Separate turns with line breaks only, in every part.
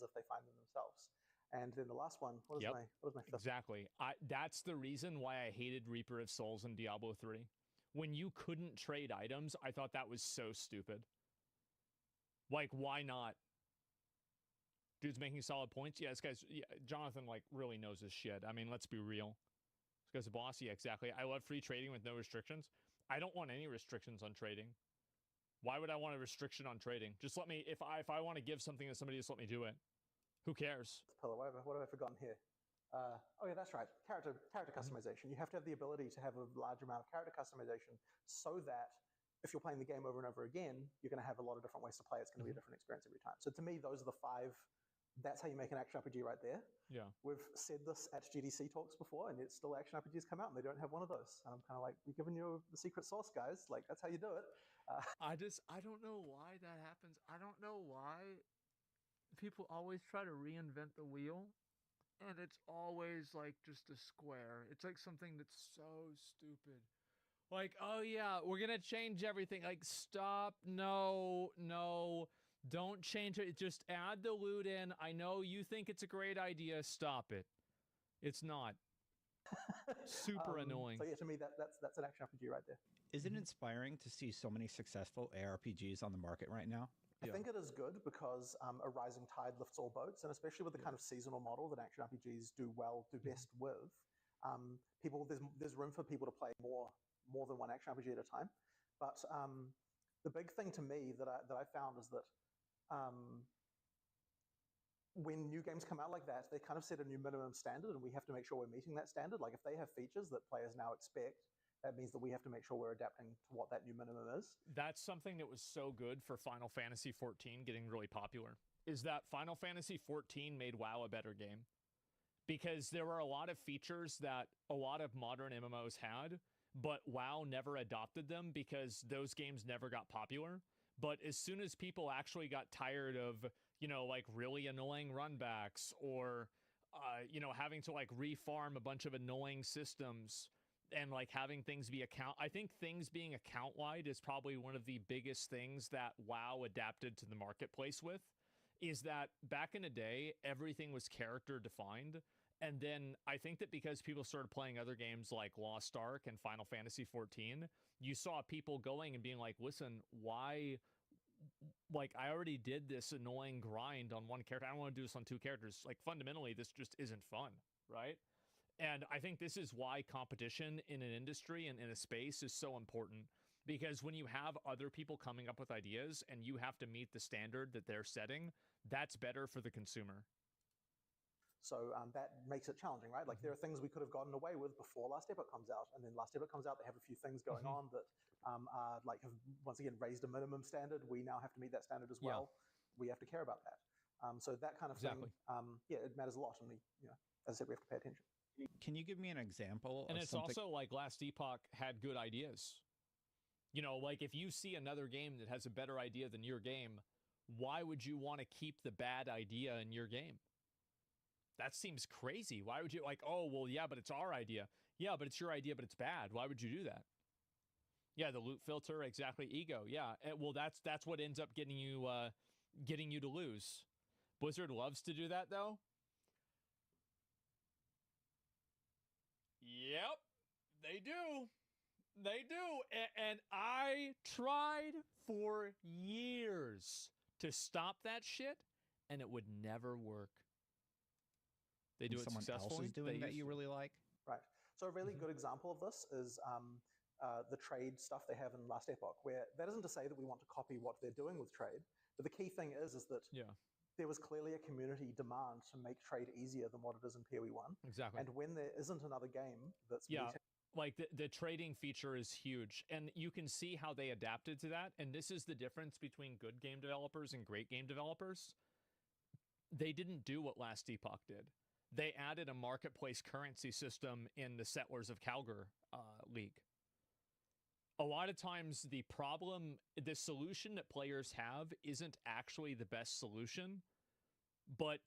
if they find them themselves. And then the last one, what is my fifth?
Exactly. That's the reason why I hated Reaper of Souls in Diablo 3. When you couldn't trade items, I thought that was so stupid. Like, why not? Dude's making solid points. Yeah, this guy's... Yeah, Jonathan, like, really knows his shit. I mean, let's be real. This guy's a boss. Yeah, exactly. I love free trading with no restrictions. I don't want any restrictions on trading. Why would I want a restriction on trading? Just let me... If I want to give something to somebody, just let me do it. Who cares?
Pillar, what have I forgotten here? Oh yeah, that's right. Character customization. You have to have the ability to have a large amount of character customization so that if you're playing the game over and over again, you're going to have a lot of different ways to play. It's going to be a different experience every time. So to me, those are the 5. That's how you make an action RPG right there.
Yeah.
We've said this at GDC talks before, and yet still action RPGs come out and they don't have one of those. And I'm kind of like, we're giving you the secret sauce, guys. Like, that's how you do it.
I don't know why that happens. I don't know why people always try to reinvent the wheel, and it's always like just a square. It's like something that's so stupid. Like, oh yeah, we're gonna change everything. Like, stop, no, don't change it. Just add the loot in. I know you think it's a great idea. Stop it. It's not. Super annoying.
So yeah, to me, that's an action RPG right there.
Is it inspiring to see so many successful ARPGs on the market right now?
I think it is good because a rising tide lifts all boats, and especially with the kind of seasonal model that action RPGs do best with, there's room for people to play more than one action RPG at a time. But the big thing to me that I found is that when new games come out like that, they kind of set a new minimum standard, and we have to make sure we're meeting that standard. Like if they have features that players now expect, that means that we have to make sure we're adapting to what that new minimum is.
That's something that was so good for Final Fantasy XIV getting really popular, is that Final Fantasy XIV made WoW a better game. Because there were a lot of features that a lot of modern MMOs had, but WoW never adopted them because those games never got popular. But as soon as people actually got tired of, like really annoying runbacks or, having to like refarm a bunch of annoying systems and like having things be I think things being account wide is probably one of the biggest things that WoW adapted to the marketplace with, is that back in the day, everything was character defined. And then I think that because people started playing other games like Lost Ark and Final Fantasy XIV, you saw people going and being like, listen, why? Like, I already did this annoying grind on one character. I don't want to do this on 2 characters. Like, fundamentally, this just isn't fun, right? And I think this is why competition in an industry and in a space is so important. Because when you have other people coming up with ideas and you have to meet the standard that they're setting, that's better for the consumer.
So that makes it challenging, right? Like there are things we could have gotten away with before Last Epoch comes out, and then Last Epoch comes out, they have a few things going on that are like have once again raised a minimum standard. We now have to meet that standard as well. We have to care about that. So that kind of thing, it matters a lot, and as I said, we have to pay attention.
Can you give me an example?
And
of
it's
something...
also like Last Epoch had good ideas. Like if you see another game that has a better idea than your game, why would you want to keep the bad idea in your game? That seems crazy. Why would you oh, well, yeah, but it's our idea. Yeah, but it's your idea, but it's bad. Why would you do that? Yeah, the loot filter, exactly. Ego. Yeah. Well, that's what ends up getting you to lose. Blizzard loves to do that, though. Yep, they do. They do. And I tried for years to stop that shit, and it would never work. They do it
someone
successfully.
Else is doing that you really like?
Right. So a really good example of this is the trade stuff they have in Last Epoch, where that isn't to say that we want to copy what they're doing with trade, but the key thing is that there was clearly a community demand to make trade easier than what it is in PoE 1.
Exactly.
And when there isn't another game that's
like the trading feature is huge, and you can see how they adapted to that. And this is the difference between good game developers and great game developers. They didn't do what Last Epoch did. They added a marketplace currency system in the Settlers of Calgar League. A lot of times the solution that players have isn't actually the best solution, but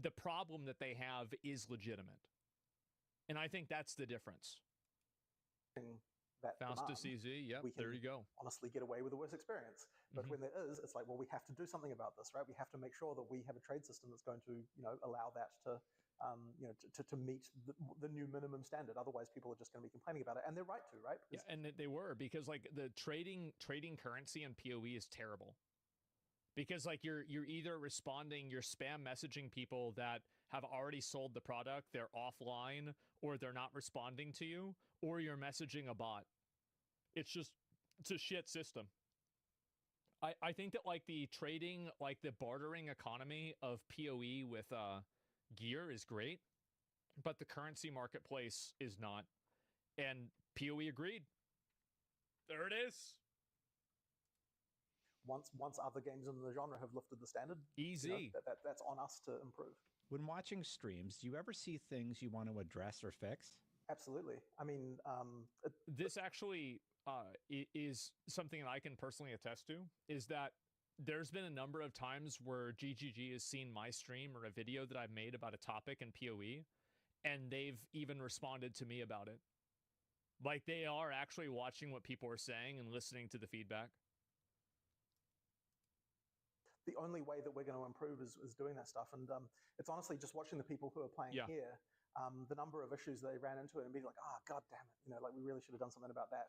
the problem that they have is legitimate. And I think that's the difference.
That
Faustus CZ, yep, there you go.
Honestly get away with a worse experience. But when there is, it's like, well, we have to do something about this, right? We have to make sure that we have a trade system that's going to, allow that to, to meet the new minimum standard. Otherwise, people are just going to be complaining about it, and they're right to, right?
Yeah, and they were, because like the trading currency in PoE is terrible. Because like you're either responding, you're spam messaging people that have already sold the product, they're offline, or they're not responding to you, or you're messaging a bot. It's a shit system. I think that like the trading, like the bartering economy of PoE with gear is great, but the currency marketplace is not. And PoE agreed. There it is.
Once other games in the genre have lifted the standard,
easy.
That's on us to improve.
When watching streams, do you ever see things you want to address or fix?
Absolutely. I mean,
this actually is something that I can personally attest to, is that there's been a number of times where GGG has seen my stream or a video that I've made about a topic in PoE, and they've even responded to me about it. Like, they are actually watching what people are saying and listening to the feedback.
The only way that we're going to improve is doing that stuff. And it's honestly just watching the people who are playing here, the number of issues they ran into it and being like, oh, God damn it. Like we really should have done something about that.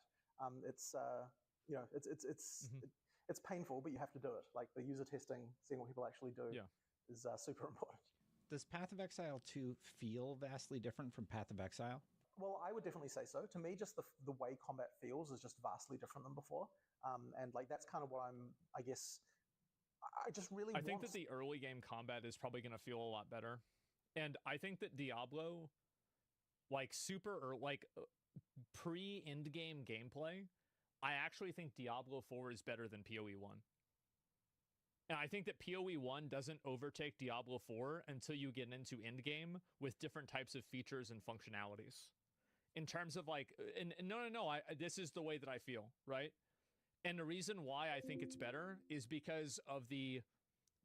It's painful, but you have to do it. Like the user testing, seeing what people actually do is super important.
Does Path of Exile 2 feel vastly different from Path of Exile?
Well, I would definitely say so. To me, just the way combat feels is just vastly different than before. And like that's kind of what I guess... I
think that the early game combat is probably going to feel a lot better. And I think that Diablo, like pre-end game gameplay, I actually think Diablo 4 is better than PoE 1. And I think that PoE 1 doesn't overtake Diablo 4 until you get into end game with different types of features and functionalities. In terms of like, this is the way that I feel, right? And the reason why I think it's better is because of the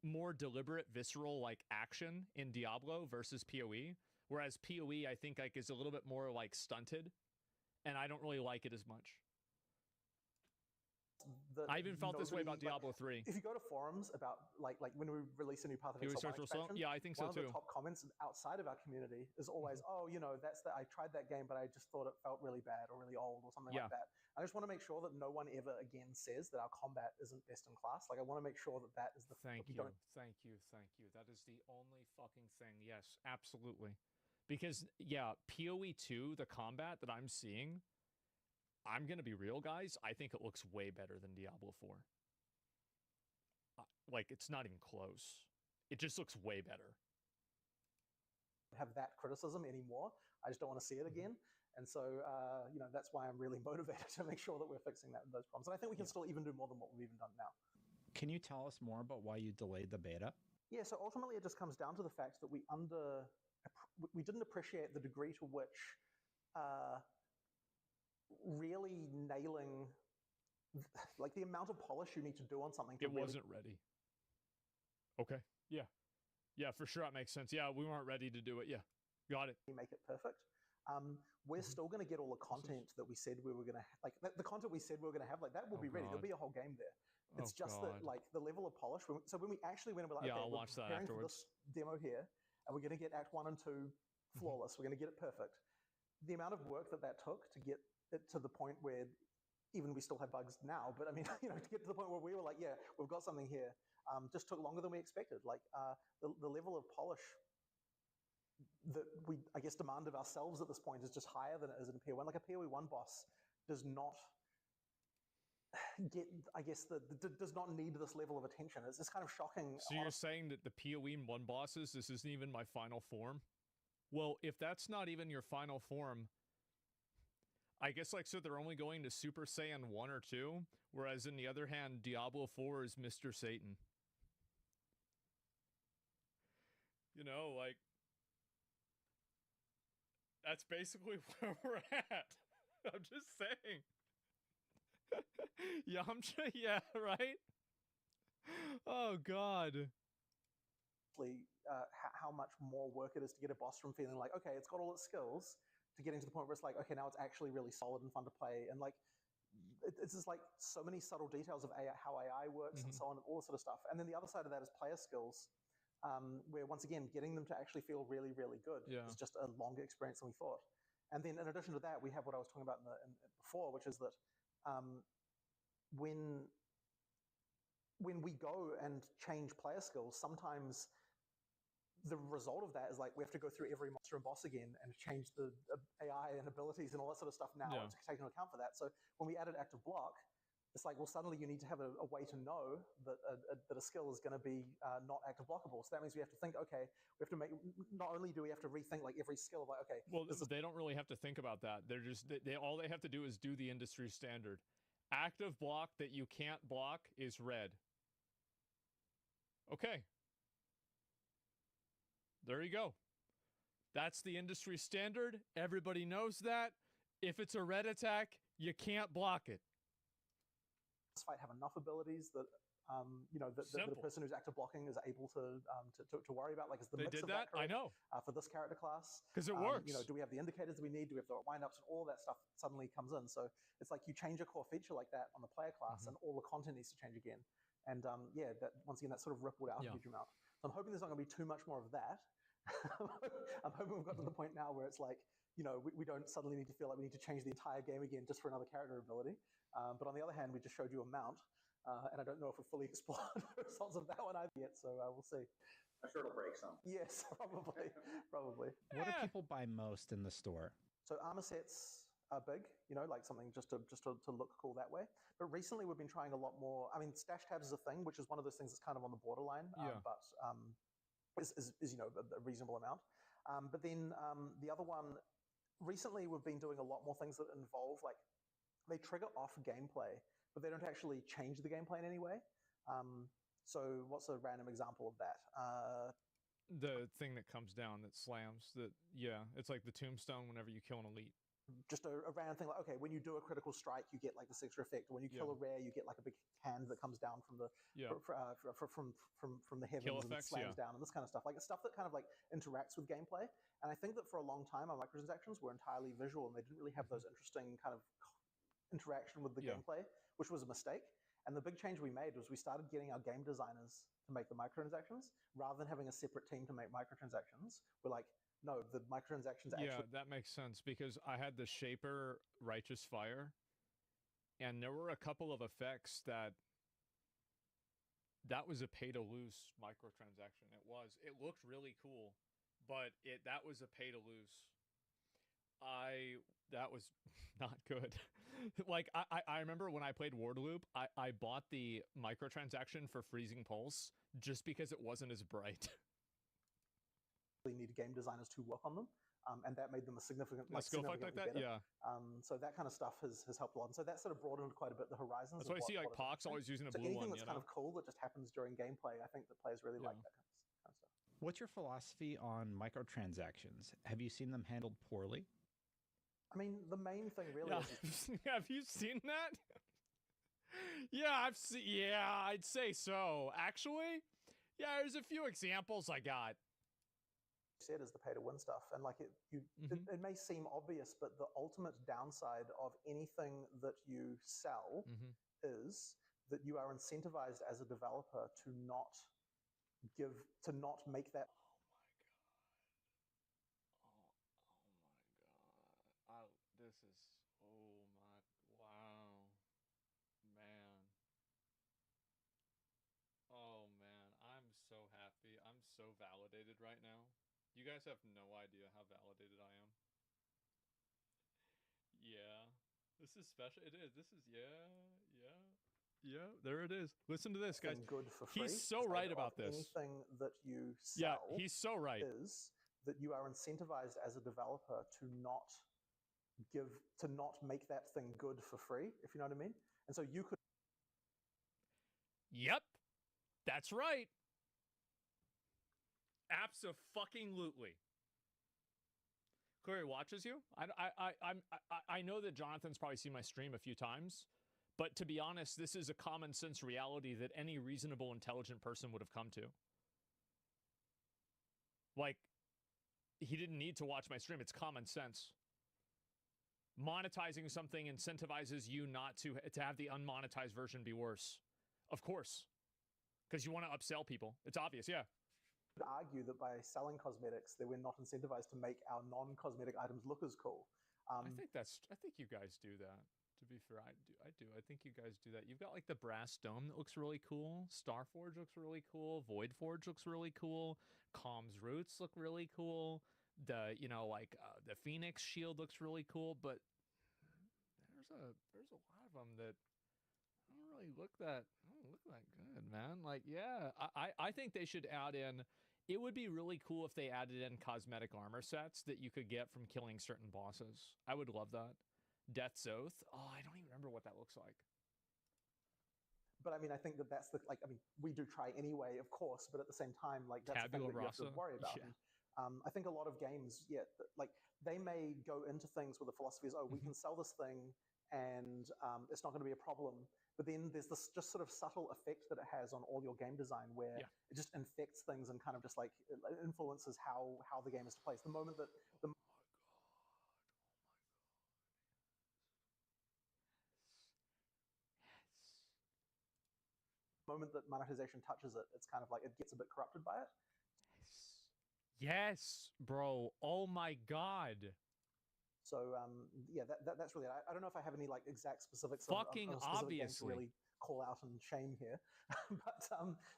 more deliberate, visceral like action in Diablo versus PoE. Whereas PoE, I think like is a little bit more like stunted, and I don't really like it as much. I even felt this way about Diablo 3.
If you go to forums about like when we release a new Path of Exile 1 expansion,
yeah, I think so too.
One of the top comments outside of our community is always, I tried that game, but I just thought it felt really bad or really old or something like that. I just want to make sure that no one ever again says that our combat isn't best in class. Like I want to make sure that is the
Thank you. That is the only fucking thing. Yes, absolutely. Because PoE 2, the combat that I'm seeing, I'm going to be real, guys. I think it looks way better than Diablo 4. Like, it's not even close. It just looks way better.
Have that criticism anymore. I just don't want to see it again. And so, that's why I'm really motivated to make sure that we're fixing those problems. And I think we can still even do more than what we've even done now.
Can you tell us more about why you delayed the beta?
Yeah, so ultimately it just comes down to the fact that we didn't appreciate the degree to which really nailing like the amount of polish you need to do on something.
It wasn't ready. Okay. Yeah, for sure. That makes sense. Yeah, we weren't ready to do it. Yeah, got it.
Make it perfect. We're still going to get all the content that we said we were going to like the content we said we were going to have, like that will be ready. There'll be a whole game there. It's just that like the level of polish. So when we actually went and we're like, okay,
I'll watch that afterwards.
For this demo here, and we're going to get Act 1 and 2 flawless. We're going to get it perfect. The amount of work that took to get it to the point where even we still have bugs now, but I mean, to get to the point where we were like, yeah, we've got something here, just took longer than we expected. Like the level of polish that we, I guess, demand of ourselves at this point is just higher than it is in PoE 1. Like a PoE 1 boss does not get, I guess, does not need this level of attention. It's kind of shocking.
So you're saying that the PoE 1 bosses, this isn't even my final form? Well, if that's not even your final form, I guess, like, so they're only going to Super Saiyan 1 or 2, whereas in the other hand, Diablo 4 is Mr. Satan. Like, that's basically where we're at. I'm just saying. Yeah, right? Oh, God.
How much more work it is to get a boss from feeling like, okay, it's got all its skills, to getting to the point where it's like, okay, now it's actually really solid and fun to play. And like, it's just like so many subtle details of AI, how AI works and so on, and all this sort of stuff. And then the other side of that is player skills, where once again, getting them to actually feel really, really good is just a longer experience than we thought. And then in addition to that, we have what I was talking about before, which is that when we go and change player skills, sometimes the result of that is like we have to go through every monster and boss again and change the AI and abilities and all that sort of stuff now to take into account for that. So when we added active block, it's like, well, suddenly you need to have a way to know that a skill is going to be not active blockable. So that means we have to think, okay, we have to make, not only do we have to rethink like every skill of like, okay.
Well, they don't really have to think about that. They're just, all they have to do is do the industry standard. Active block that you can't block is red. Okay. There you go. That's the industry standard. Everybody knows that. If it's a red attack, you can't block it.
This fight have enough abilities that the person who's active blocking is able to worry about. Like, is the mix of that correct,
I know
for this character class,
because it works.
Do we have the indicators we need? Do we have the wind-ups? And all that stuff suddenly comes in. So it's like you change a core feature like that on the player class, and all the content needs to change again. And that once again, that sort of rippled out a huge amount. So I'm hoping there's not going to be too much more of that. I'm hoping we've got to the point now where it's like, we don't suddenly need to feel like we need to change the entire game again just for another character ability. But on the other hand, we just showed you a mount, and I don't know if we've fully explored the results of that one either yet, so we'll see.
I'm sure it'll break some.
Yes, probably.
What do people buy most in the store?
So armor sets are big, like something just to look cool that way. But recently we've been trying a lot more. I mean, stash tabs is a thing, which is one of those things that's kind of on the borderline, but is a reasonable amount. But then the other one, recently we've been doing a lot more things that involve, like, they trigger off gameplay, but they don't actually change the gameplay in any way. So what's a random example of that?
The thing that comes down that slams, it's like the tombstone whenever you kill an elite.
Just a random thing, like, okay, when you do a critical strike, you get like this extra effect. Or when you kill a rare, you get like a big hand that comes down from the from the heavens and slams down, and this kind of stuff. Like, it's stuff that kind of like interacts with gameplay. And I think that for a long time, our microtransactions were entirely visual, and they didn't really have those interesting kind of interaction with the gameplay, which was a mistake. And the big change we made was we started getting our game designers to make the microtransactions rather than having a separate team to make microtransactions. We're like, no, the microtransactions actually...
Yeah, that makes sense, because I had the Shaper Righteous Fire, and there were a couple of effects that was a pay-to-lose microtransaction. It looked really cool, but that was a pay-to-lose. That was not good. Like, I remember when I played Wardloop, I bought the microtransaction for Freezing Pulse just because it wasn't as bright.
Need game designers to work on them, and that made them a significant
skill effect like that.
Better.
Yeah.
So that kind of stuff has helped a lot, and so that sort of broadened quite a bit the horizons.
That's why I see like Pox always using a blue
anything
one.
That's kind of cool that just happens during gameplay. I think that players really like that kind of stuff.
What's your philosophy on microtransactions? Have you seen them handled poorly?
I mean, the main thing really is...
Have you seen that? I've seen. Yeah, I'd say so. Actually, there's a few examples I got.
Said is the pay to win stuff, and like it may seem obvious, but the ultimate downside of anything that you sell is that you are incentivized as a developer to not make that.
Oh man, I'm so happy. I'm so validated right now. You guys have no idea how validated I am. Yeah. This is special. It is. This is, there it is. Listen to this, guys.
Good for free.
He's so right about this.
Anything that you sell
he's so right.
Is that you are incentivized as a developer to not make that thing good for free, if you know what I mean. And so you could...
Yep. That's right. Abso-fucking-lutely. Clary watches you. I know that Jonathan's probably seen my stream a few times, but to be honest, this is a common sense reality that any reasonable, intelligent person would have come to. Like, he didn't need to watch my stream. It's common sense. monetizing something incentivizes you not to have the unmonetized version be worse. Of course. Because you want to upsell people. It's obvious, yeah.
I would argue that by selling cosmetics, that we're not incentivized to make our non-cosmetic items look as cool.
I think you guys do that. To be fair, I do. I think you guys do that. You've got like the brass dome that looks really cool. Starforge looks really cool. Voidforge looks really cool. Calm's roots look really cool. The the Phoenix shield looks really cool. But there's a lot of them that don't really look that good, man. Like, yeah, I think they should add in. It would be really cool if they added in cosmetic armor sets that you could get from killing certain bosses. I would love that. Death's Oath. Oh, I don't even remember what that looks like.
But I mean, I think that's we do try anyway, of course, but at the same time, like, that's
Tabula
the thing that you have to
rasa.
worry about.
Yeah.
And, I think a lot of games, like, they may go into things where the philosophy is, oh, we can sell this thing and it's not going to be a problem. But then there's this just sort of subtle effect that it has on all your game design where it just infects things and kind of just like it influences how the game is placed. The moment that moment that monetization touches it, it's kind of like it gets a bit corrupted by it.
Yes, bro. Oh my God.
So yeah, that's really it. I don't know if I have any like exact specifics
Fucking
on specific
obviously
games to really call out and shame here, but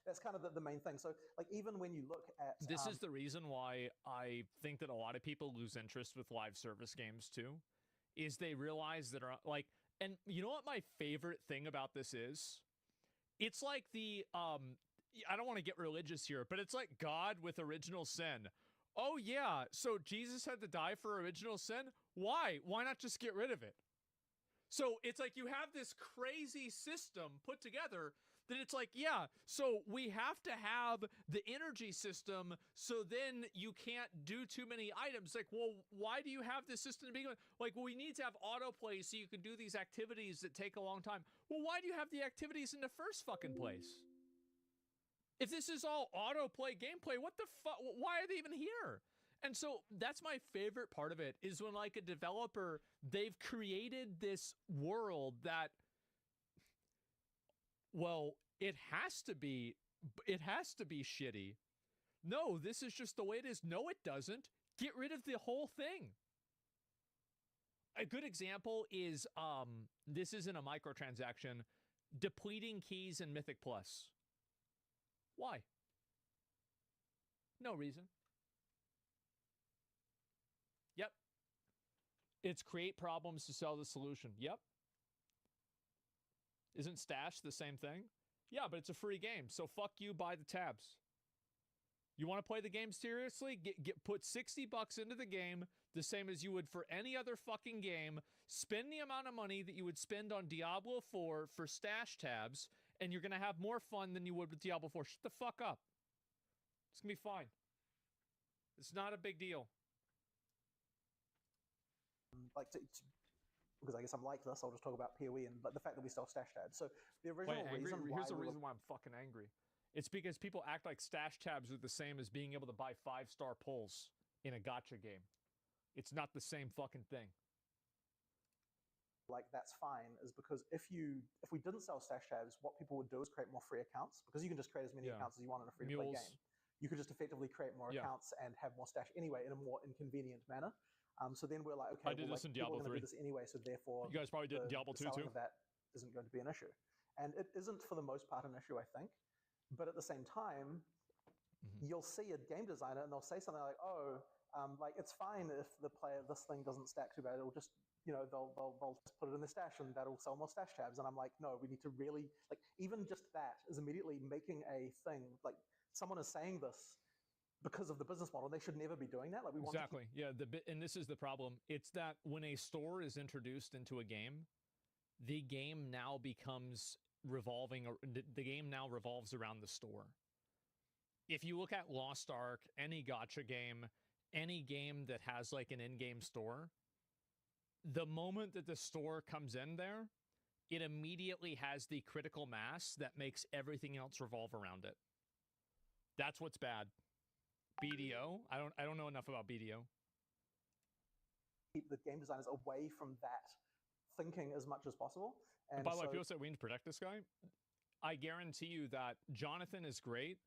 that's kind of the main thing. So like even when you look at
this is the reason why I think that a lot of people lose interest with live service games too, is they realize that are like, and you know what my favorite thing about this is? It's like the I don't want to get religious here, but it's like God with original sin. Oh yeah, so Jesus had to die for original sin? Why? Why not just get rid of it? So it's like you have this crazy system put together that it's like, yeah, so we have to have the energy system so then you can't do too many items. Like, well, why do you have this system to begin with? Like, well, we need to have autoplay so you can do these activities that take a long time. Well, why do you have the activities in the first fucking place? If this is all autoplay gameplay, what the fuck? Why are they even here? And so that's my favorite part of it is when like a developer, they've created this world that, well, it has to be shitty. No, this is just the way it is. No, it doesn't. Get rid of the whole thing. A good example is, this isn't a microtransaction, depleting keys in Mythic Plus. Why? No reason. Yep. It's create problems to sell the solution. Yep. Isn't Stash the same thing? Yeah, but it's a free game, so fuck you, buy the tabs. You want to play the game seriously? Put $60 into the game, the same as you would for any other fucking game. Spend the amount of money that you would spend on Diablo 4 for Stash tabs, and you're going to have more fun than you would with Diablo 4. Shut the fuck up. It's going to be fine. It's not a big deal.
Like, because I guess I'm like this, I'll just talk about PoE and the fact that we sell Stash tabs. So the original reason why...
Here's the reason why I'm fucking angry. It's because people act like Stash tabs are the same as being able to buy 5-star pulls in a gacha game. It's not the same fucking thing.
Like, that's fine, is because if we didn't sell Stash tabs, what people would do is create more free accounts, because you can just create as many accounts as you want in a free-to-play game. You could just effectively create more accounts and have more Stash anyway in a more inconvenient manner. So then we're like, okay,
I did this in
people
Diablo
are going to
3.
do this anyway, so therefore
you guys probably did in Diablo 2
selling
too.
of that isn't going to be an issue. And it isn't for the most part an issue, I think. But at the same time, you'll see a game designer and they'll say something like, oh, like it's fine if this thing doesn't stack too bad. It'll just, they'll just put it in the stash and that'll sell more Stash tabs. And I'm like, no, we need to really, like, even just that is immediately making a thing. Like, someone is saying this because of the business model. They should never be doing that. Like, we want
exactly. And this is the problem. It's that when a store is introduced into a game, the game now becomes the game now revolves around the store. If you look at Lost Ark, any gacha game, any game that has like an in-game store, the moment that the store comes in there, it immediately has the critical mass that makes everything else revolve around it. That's what's bad. BDO? I don't know enough about BDO.
keep the game designers away from that thinking as much as possible. And
by the way, people say we need to protect this guy. I guarantee you that Jonathan is great,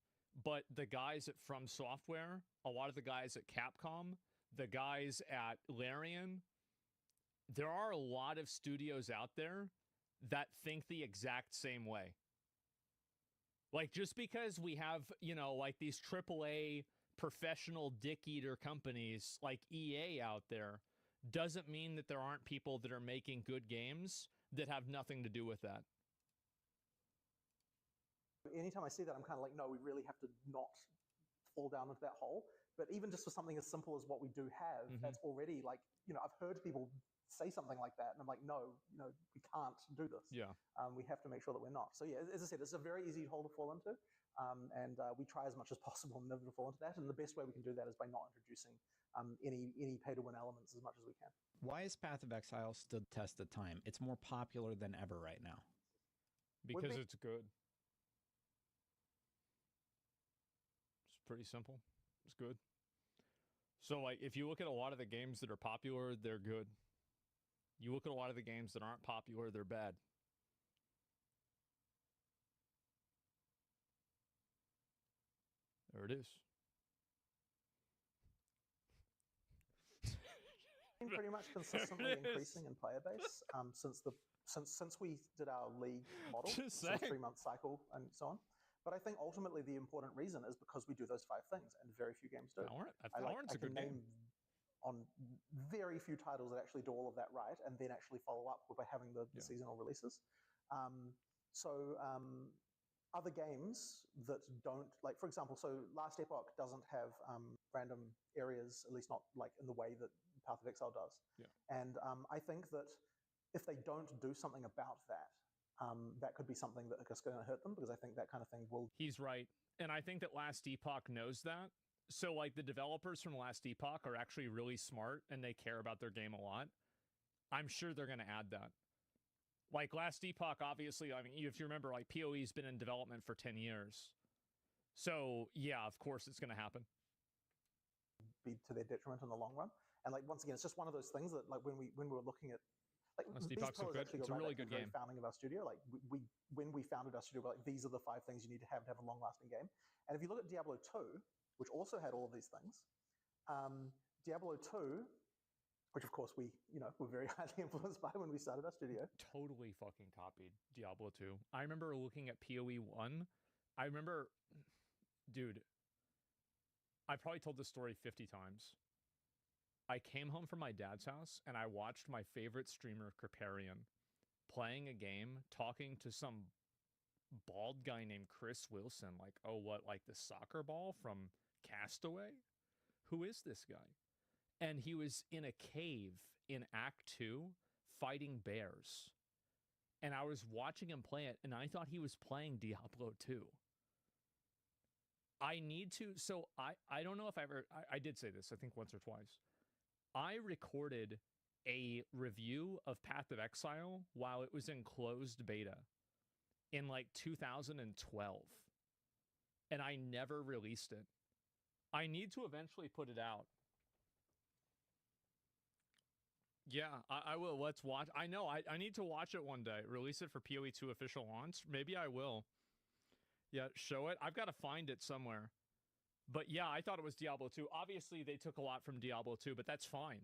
but the guys at From Software, a lot of the guys at Capcom, the guys at Larian, there are a lot of studios out there that think the exact same way. Like, just because we have, you know, like these AAA professional dick eater companies like EA out there doesn't mean that there aren't people that are making good games that have nothing to do with that.
Anytime I see that, I'm kind of like, no, we really have to not fall down into that hole. But even just for something as simple as what we do have, that's already like, you know, I've heard people say something like that, and I'm like, no, you know, we can't do this.
Yeah.
We have to make sure that we're not. So yeah, as I said, it's a very easy hole to fall into, and we try as much as possible never to fall into that. And the best way we can do that is by not introducing any pay-to-win elements as much as we can.
Why has Path of Exile stood the test of time? It's more popular than ever right now.
Because it's good. It's pretty simple. It's good. So, like, if you look at a lot of the games that are popular, they're good. You look at a lot of the games that aren't popular, they're bad. There it is.
Been pretty much consistently increasing in player base since we did our league model, so 3-month cycle and so on. But I think ultimately the important reason is because we do those 5 things, and very few games do.
Valorant's a good game.
On very few titles that actually do all of that right, and then actually follow up by having the seasonal releases. Other games that don't, like, for example, so Last Epoch doesn't have random areas, at least not like in the way that Path of Exile does.
Yeah.
And I think that if they don't do something about that, that could be something that's going to hurt them, because I think that kind of thing will...
He's right. And I think that Last Epoch knows that. So, like, the developers from Last Epoch are actually really smart, and they care about their game a lot. I'm sure they're going to add that. Like, Last Epoch, obviously, I mean, if you remember, like, PoE's been in development for 10 years. So, yeah, of course it's going to happen.
Be to their detriment in the long run. And, like, once again, it's just one of those things that, like, when we were looking at... Like,
Last Epoch's so good. It's a really good game.
Founding of our studio, like, when we founded our studio, we're like, these are the 5 things you need to have a long-lasting game. And if you look at Diablo 2, which also had all of these things, Diablo 2... which, of course, we, you know, were very highly influenced by when we started our studio.
Totally fucking copied Diablo 2. I remember looking at PoE 1. I remember, dude, I probably told this story 50 times. I came home from my dad's house, and I watched my favorite streamer, Kriparian, playing a game, talking to some bald guy named Chris Wilson. Like, oh, what, like the soccer ball from Castaway? Who is this guy? And he was in a cave in Act 2 fighting bears. And I was watching him play it, and I thought he was playing Diablo 2. I need to... So I don't know if I ever... I did say this, I think once or twice. I recorded a review of Path of Exile while it was in closed beta in like 2012. And I never released it. I need to eventually put it out. Yeah, I will. Let's watch. I know. I need to watch it one day. Release it for PoE 2 official launch. Maybe I will. Yeah, show it. I've got to find it somewhere. But yeah, I thought it was Diablo 2. Obviously, they took a lot from Diablo 2, but that's fine.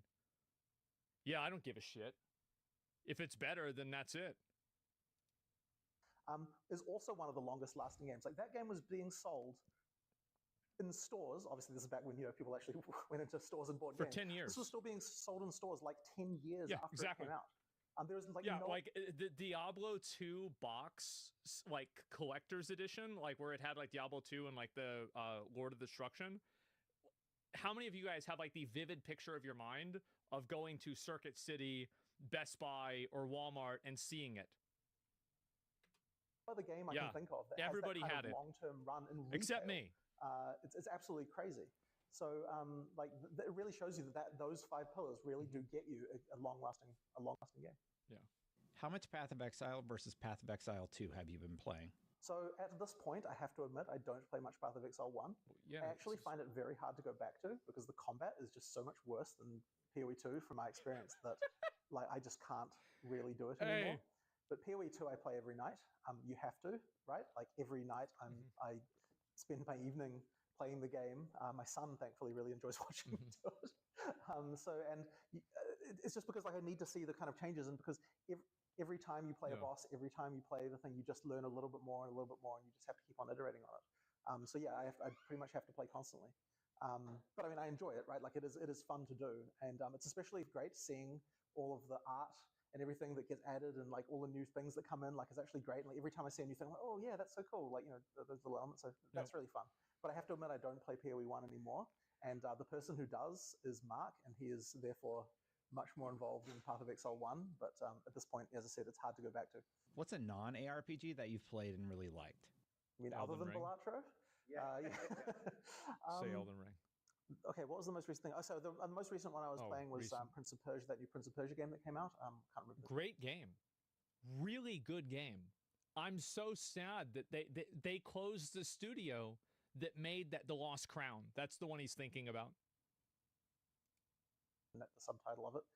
Yeah, I don't give a shit. If it's better, then that's it.
Is also one of the longest lasting games. Like, that game was being sold in stores. Obviously, this is back when, you know, people actually went into stores and bought games.
For 10 years.
This was still being sold in stores like 10 years after it came out. There was like
like the Diablo 2 box, like collector's edition, like where it had like Diablo 2 and like the Lord of Destruction. How many of you guys have like the vivid picture of your mind of going to Circuit City, Best Buy, or Walmart and seeing it?
The game I can think of that
everybody
has that
had it.
Long-term run in retail,
except me.
It's absolutely crazy. So like it really shows you that those 5 pillars really do get you a long-lasting game.
Yeah.
How much Path of Exile versus Path of Exile 2 have you been playing?
So at this point, I have to admit, I don't play much Path of Exile 1.
Yeah,
I actually find it very hard to go back to because the combat is just so much worse than PoE 2 from my experience that like I just can't really do it anymore. But PoE 2 I play every night. You have to, right? Like every night I spend my evening playing the game. My son, thankfully, really enjoys watching me do it. It's just because like I need to see the kind of changes, and because every time you play a boss, every time you play the thing, you just learn a little bit more and a little bit more, and you just have to keep on iterating on it. So yeah, I pretty much have to play constantly. But I mean, I enjoy it, right? Like it is fun to do, and it's especially great seeing all of the art and everything that gets added, and like all the new things that come in. Like it's actually great. And like every time I see a new thing, I'm like, oh yeah, that's so cool. Like those little elements. So that's really fun. But I have to admit, I don't play PoE 1 anymore. And the person who does is Mark, and he is therefore much more involved in Path of Exile 1. But at this point, as I said, it's hard to go back to.
What's a non-ARPG that you've played and really liked?
I mean,
Elden
other than
Ring.
Balatro? Yeah.
Say Elden Ring.
Okay, what was the most recent thing? Oh, so the most recent one I was playing was Prince of Persia, that new Prince of Persia game that came out. Can't remember.
Great game. Really good game. I'm so sad that they closed the studio that made The Lost Crown. That's the one he's thinking about.
The subtitle of it.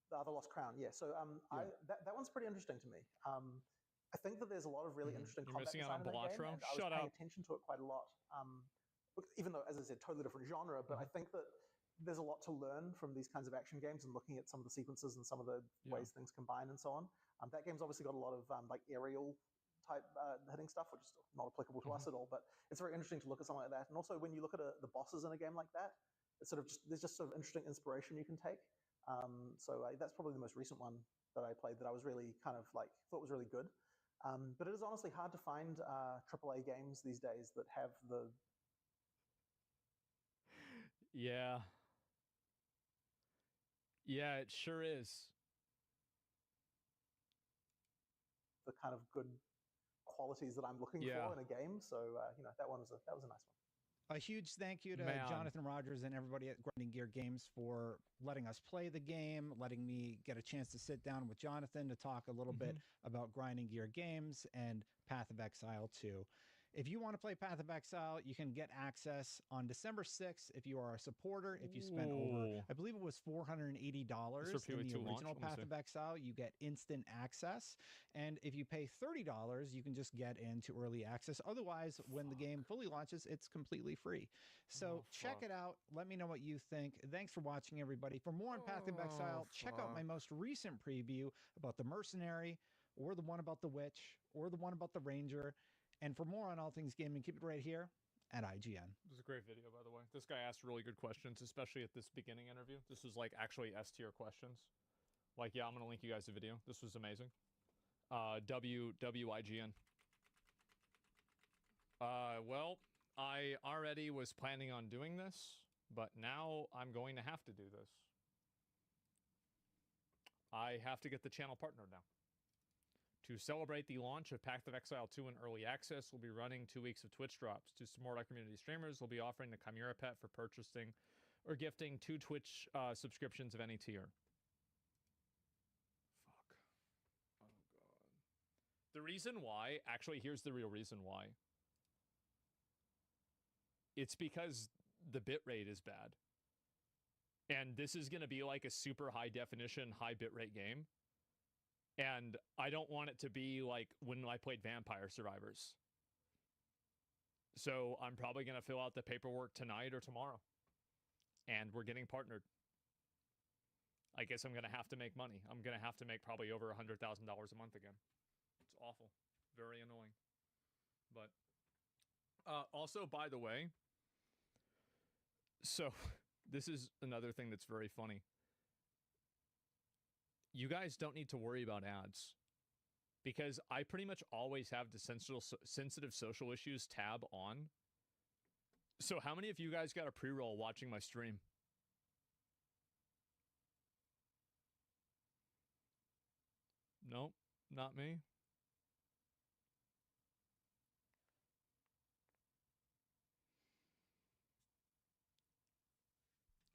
The other Lost Crown, yeah. So that one's pretty interesting to me. I think that there's a lot of really interesting
You're
combat
missing out on
design in that game, and
Shut
I was paying
up.
attention to it quite a lot. Even though, as I said, totally different genre, but I think that there's a lot to learn from these kinds of action games and looking at some of the sequences and some of the ways things combine and so on. That game's obviously got a lot of like aerial type hitting stuff, which is not applicable to us at all, but it's very interesting to look at something like that. And also when you look at the bosses in a game like that, it's there's just sort of interesting inspiration you can take. So that's probably the most recent one that I played that I was really kind of like thought was really good. But it is honestly hard to find AAA games these days that have the
Yeah, it sure is.
the kind of good qualities that I'm looking for in a game. So that was a nice one.
A huge thank you to Jonathan Rogers and everybody at Grinding Gear Games for letting us play the game, letting me get a chance to sit down with Jonathan to talk a little bit about Grinding Gear Games and Path of Exile 2. If you want to play Path of Exile, you can get access on December 6th if you are a supporter. If you spend over, I believe it was $480 in the original Path of Exile, you get instant access. And if you pay $30, you can just get into early access. Otherwise, when the game fully launches, it's completely free. So check it out. Let me know what you think. Thanks for watching, everybody. For more on Path of Exile, check out my most recent preview about the Mercenary, or the one about the Witch, or the one about the Ranger. And for more on all things gaming, keep it right here at IGN.
This is a great video, by the way. This guy asked really good questions, especially at this beginning interview. This was like actually S-tier questions. Like, yeah, I'm going to link you guys the video. This was amazing. WIGN. Well, I already was planning on doing this, but now I'm going to have to do this. I have to get the channel partnered now. To celebrate the launch of Path of Exile 2 in early access, we'll be running 2 weeks of Twitch drops. To support our community streamers, we'll be offering the Chimera Pet for purchasing or gifting 2 Twitch subscriptions of any tier. Fuck. Oh, God. The reason why, actually, here's the real reason why. It's because the bitrate is bad. And this is going to be like a super high definition, high bitrate game. And I don't want it to be like when I played Vampire Survivors. So I'm probably going to fill out the paperwork tonight or tomorrow. And we're getting partnered. I guess I'm going to have to make money. I'm going to have to make probably over $100,000 a month again. It's awful. Very annoying. But also, by the way, so this is another thing that's very funny. You guys don't need to worry about ads because I pretty much always have the sensitive social issues tab on. So how many of you guys got a pre-roll watching my stream? Nope, not me.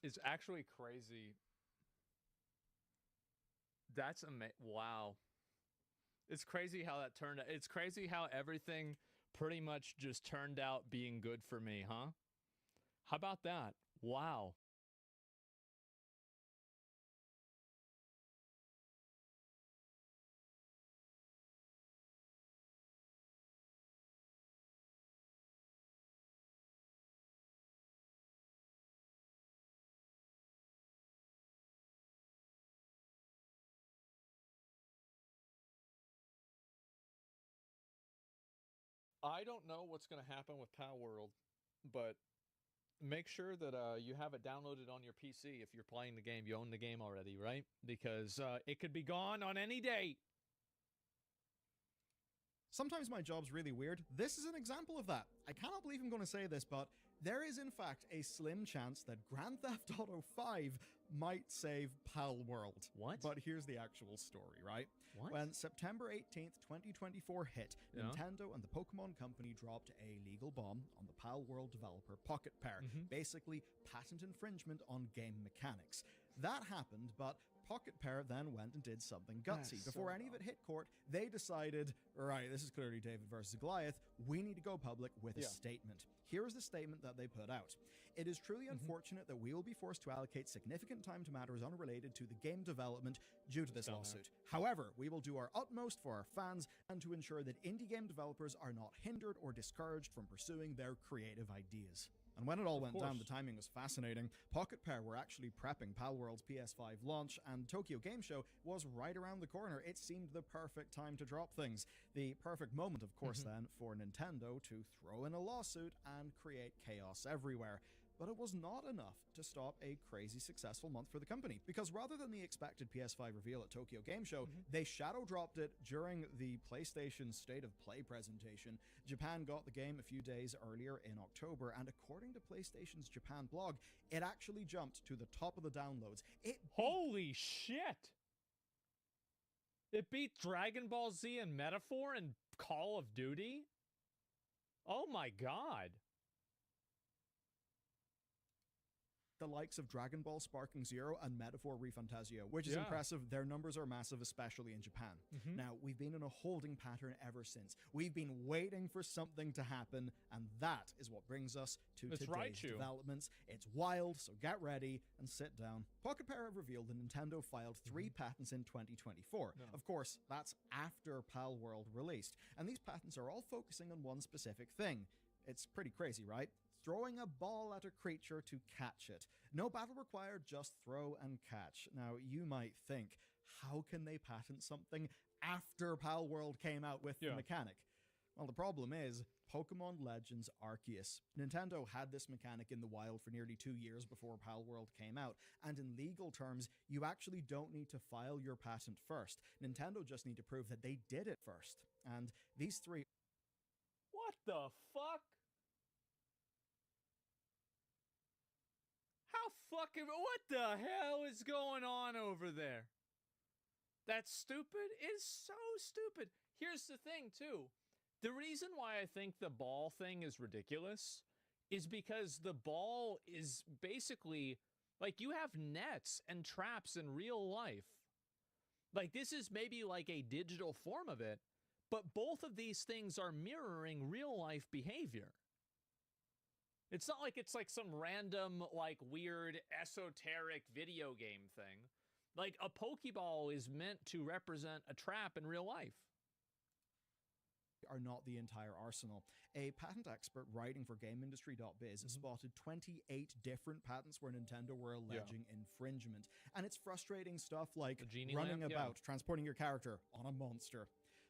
It's actually crazy. That's amazing. Wow. It's crazy how that turned out. It's crazy how everything pretty much just turned out being good for me, huh? How about that? Wow. I don't know what's going to happen with Pal World, but make sure that you have it downloaded on your PC if you're playing the game. You own the game already, right? Because it could be gone on any day.
Sometimes my job's really weird. This is an example of that. I cannot believe I'm going to say this, but there is in fact a slim chance that Grand Theft Auto 5 might save Pal World.
What?
But here's the actual story, right?
What?
When September 18th, 2024 hit,
Yeah.
Nintendo and the Pokemon Company dropped a legal bomb on the Pal World developer Pocket Pair, basically patent infringement on game mechanics. That happened, but Pocket Pair then went and did something gutsy. Before any of it hit court, they decided, right, this is clearly David versus Goliath, we need to go public with a statement. Here is the statement that they put out. It is truly unfortunate that we will be forced to allocate significant time to matters unrelated to the game development due to this lawsuit. However, we will do our utmost for our fans and to ensure that indie game developers are not hindered or discouraged from pursuing their creative ideas. And when it all went down, the timing was fascinating. Pocket Pair were actually prepping Pal World's PS5 launch, and Tokyo Game Show was right around the corner. It seemed the perfect time to drop things. The perfect moment, of course, then, for Nintendo to throw in a lawsuit and create chaos everywhere. But it was not enough to stop a crazy successful month for the company, because rather than the expected PS5 reveal at Tokyo Game Show, they shadow dropped it during the PlayStation State of Play presentation. Japan got the game a few days earlier in October, and according to PlayStation's Japan blog, it actually jumped to the top of the downloads.
Holy shit! It beat Dragon Ball Z and Metaphor and Call of Duty? Oh my god.
The likes of Dragon Ball Sparking Zero and Metaphor ReFantazio, which is impressive. Their numbers are massive, especially in Japan. Now, we've been in a holding pattern ever since. We've been waiting for something to happen, and that is what brings us to today's developments. It's wild, so get ready and sit down. Pocket Pair have revealed that Nintendo filed 3 patents in 2024. Of course, that's after Pal World released, and these patents are all focusing on one specific thing. It's pretty crazy, right? Throwing a ball at a creature to catch it. No battle required, just throw and catch. Now, you might think, how can they patent something after Pal World came out with the mechanic? Well, the problem is, Pokemon Legends Arceus. Nintendo had this mechanic in the wild for nearly 2 years before Pal World came out, and in legal terms, you actually don't need to file your patent first. Nintendo just need to prove that they did it first. And these 3...
What the fuck? What the hell is going on over there? That's stupid. It's so stupid. Here's the thing, too. The reason why I think the ball thing is ridiculous is because the ball is basically, like, you have nets and traps in real life. Like, this is maybe like a digital form of it, but both of these things are mirroring real life behavior. It's not like it's like some random, like, weird, esoteric video game thing. Like, a Pokeball is meant to represent a trap in real life.
Are not the entire arsenal. A patent expert writing for GameIndustry.biz spotted 28 different patents where Nintendo were alleging infringement. And it's frustrating stuff like running about, transporting your character on a monster.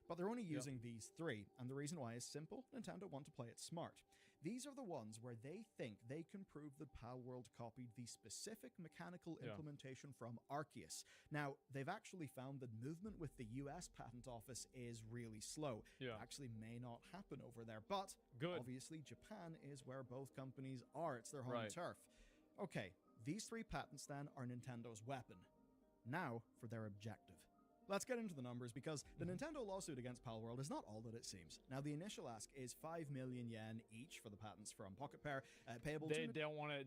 But they're only using these 3, and the reason why is simple. Nintendo want to play it smart. These are the ones where they think they can prove that Pal World copied the specific mechanical implementation from Arceus. Now, they've actually found that movement with the US Patent Office is really slow. It actually may not happen over there, but obviously Japan is where both companies are. It's their home turf. Okay, these 3 patents then are Nintendo's weapon. Now for their objective. Let's get into the numbers, because the Nintendo lawsuit against Pal World is not all that it seems. Now, the initial ask is 5 million yen each for the patents from Pocket Pair, payable
They don't want to,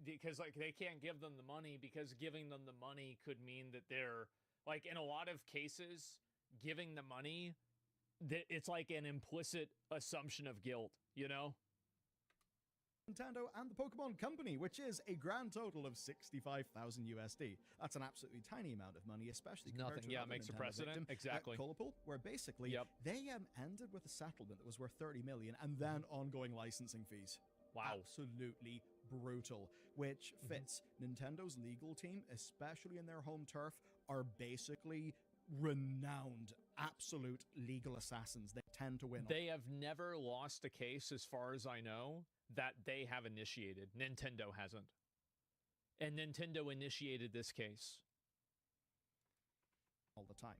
because, like, they can't give them the money, because giving them the money could mean that they're, like, in a lot of cases, giving the money, that it's like an implicit assumption of guilt, you know?
Nintendo and the Pokemon Company, which is a grand total of 65,000 USD. That's an absolutely tiny amount of money, especially compared
Nothing,
to
yeah,
another
makes a
Nintendo
precedent.
victim,
Exactly.
Colourpool, where basically they ended with a settlement that was worth 30 million and then ongoing licensing fees.
Wow.
Absolutely brutal, which fits. Nintendo's legal team, especially in their home turf, are basically renowned absolute legal assassins. They tend to win.
They have never lost a case, as far as I know, that they have initiated. Nintendo hasn't. And Nintendo initiated this case.
All the time.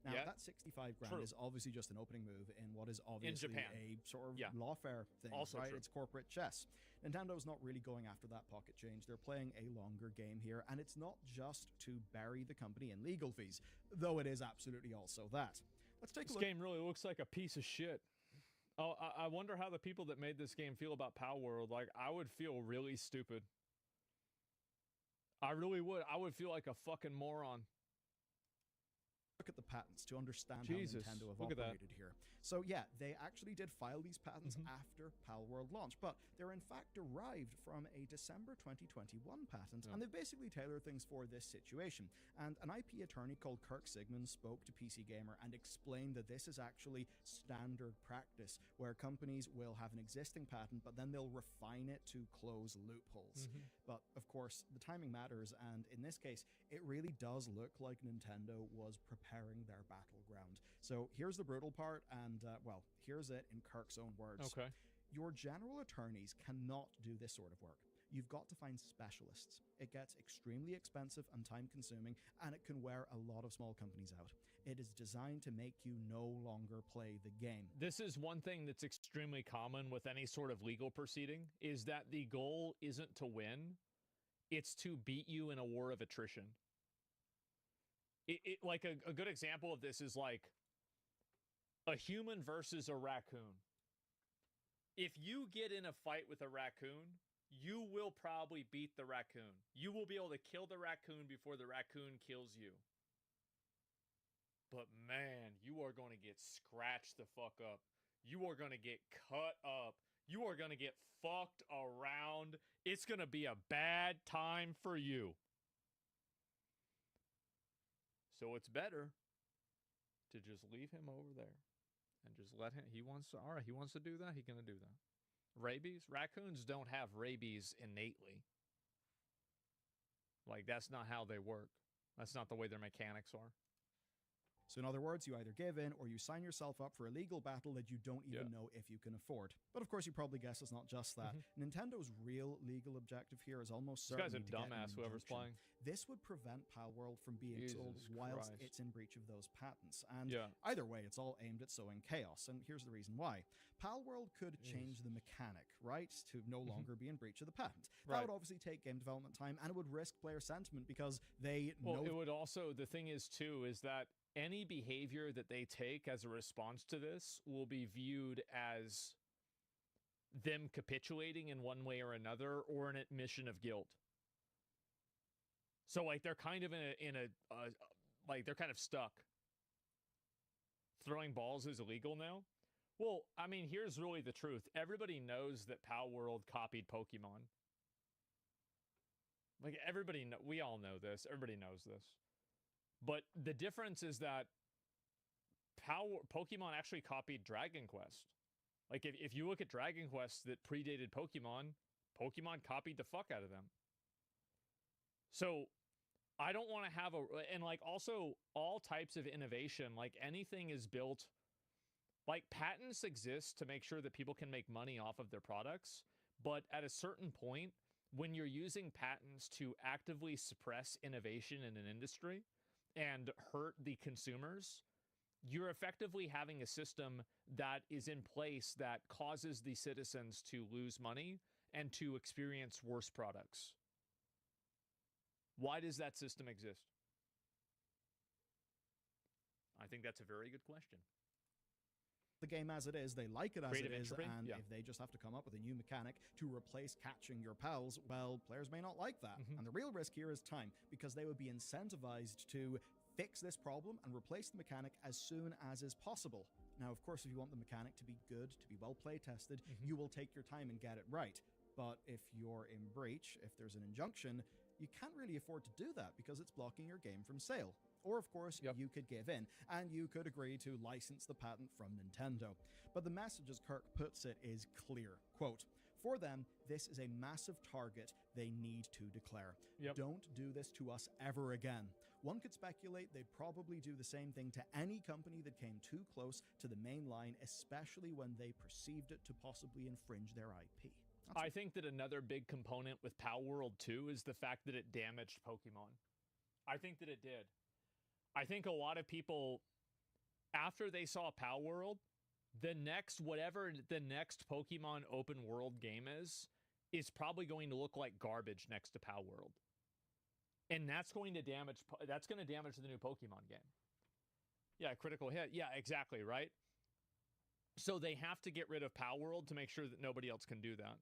Now, that 65 grand
True.
is obviously just an opening move in what is obviously a sort of lawfare thing,
Also
right?
true.
It's corporate chess. Nintendo's not really going after that pocket change. They're playing a longer game here, and it's not just to bury the company in legal fees, though it is absolutely also that. Let's take a look.
This game really looks like a piece of shit. Oh, I wonder how the people that made this game feel about Pal World. Like, I would feel really stupid. I really would. I would feel like a fucking moron.
Look at the patents to understand
Jesus,
how Nintendo have
look at that.
operated here. So yeah, they actually did file these patents after Pal World launch, but they're in fact derived from a December 2021 patent, and they've basically tailored things for this situation. And an IP attorney called Kirk Sigmund spoke to PC Gamer and explained that this is actually standard practice, where companies will have an existing patent, but then they'll refine it to close loopholes. But of course, the timing matters, and in this case, it really does look like Nintendo was preparing their battleground. So here's the brutal part, and well, here's it in Kirk's own words.
Okay.
Your general attorneys cannot do this sort of work. You've got to find specialists. It gets extremely expensive and time-consuming, and it can wear a lot of small companies out. It is designed to make you no longer play the game.
This is one thing that's extremely common with any sort of legal proceeding, is that the goal isn't to win, it's to beat you in a war of attrition. Like a good example of this is like a human versus a raccoon. If you get in a fight with a raccoon, you will probably beat the raccoon. You will be able to kill the raccoon before the raccoon kills you. But man, you are going to get scratched the fuck up. You are going to get cut up. You are going to get fucked around. It's going to be a bad time for you. So it's better to just leave him over there and just let him. He wants to, all right, he wants to do that. He's going to do that. Rabies? Raccoons don't have rabies innately. Like, that's not how they work. That's not the way their mechanics are.
So in other words, you either give in or you sign yourself up for a legal battle that you don't even know if you can afford. But of course, you probably guess it's not just that. Nintendo's real legal objective here is almost certainly
This guy's a dumbass, whoever's playing.
This would prevent Pal World from being sold whilst it's in breach of those patents. And either way, it's all aimed at sowing chaos. And here's the reason why. Pal World could change the mechanic, right, to no longer be in breach of the patent. That would obviously take game development time, and it would risk player sentiment because they know...
Well, it would also... The thing is, too, is that any behavior that they take as a response to this will be viewed as them capitulating in one way or another, or an admission of guilt. So, like, they're kind of like, they're kind of stuck. Throwing balls is illegal now? Well, I mean, here's really the truth. Everybody knows that Pal World copied Pokemon. Like, we all know this. Everybody knows this. But the difference is that Pokemon actually copied Dragon Quest. Like, if you look at Dragon Quest that predated Pokemon, Pokemon copied the fuck out of them. So, I don't want to have and like, also, all types of innovation, like, anything is built, like, patents exist to make sure that people can make money off of their products, but at a certain point, when you're using patents to actively suppress innovation in an industry and hurt the consumers, you're effectively having a system that is in place that causes the citizens to lose money and to experience worse products. Why does that system exist? I think that's a very good question.
The game as it is, they like it as
Creative
it is,
entropy?
and if they just have to come up with a new mechanic to replace catching your pals, well, players may not like that. And the real risk here is time, because they would be incentivized to Fix this problem and replace the mechanic as soon as is possible. Now, of course, if you want the mechanic to be good, to be well play tested, you will take your time and get it right. But if you're in breach, if there's an injunction, you can't really afford to do that because it's blocking your game from sale. Or, of course, you could give in, and you could agree to license the patent from Nintendo. But the message, as Kirk puts it, is clear. Quote, "For them, this is a massive target they need to declare. Don't do this to us ever again." One could speculate they'd probably do the same thing to any company that came too close to the main line, especially when they perceived it to possibly infringe their IP.
I think that another big component with Pal World 2 is the fact that it damaged Pokemon. I think that it did. I think a lot of people, after they saw Pal World, whatever the next Pokemon open world game is probably going to look like garbage next to Pal World. And that's going to damage the new Pokemon game. Yeah, critical hit. Yeah, exactly, right? So they have to get rid of Pal World to make sure that nobody else can do that.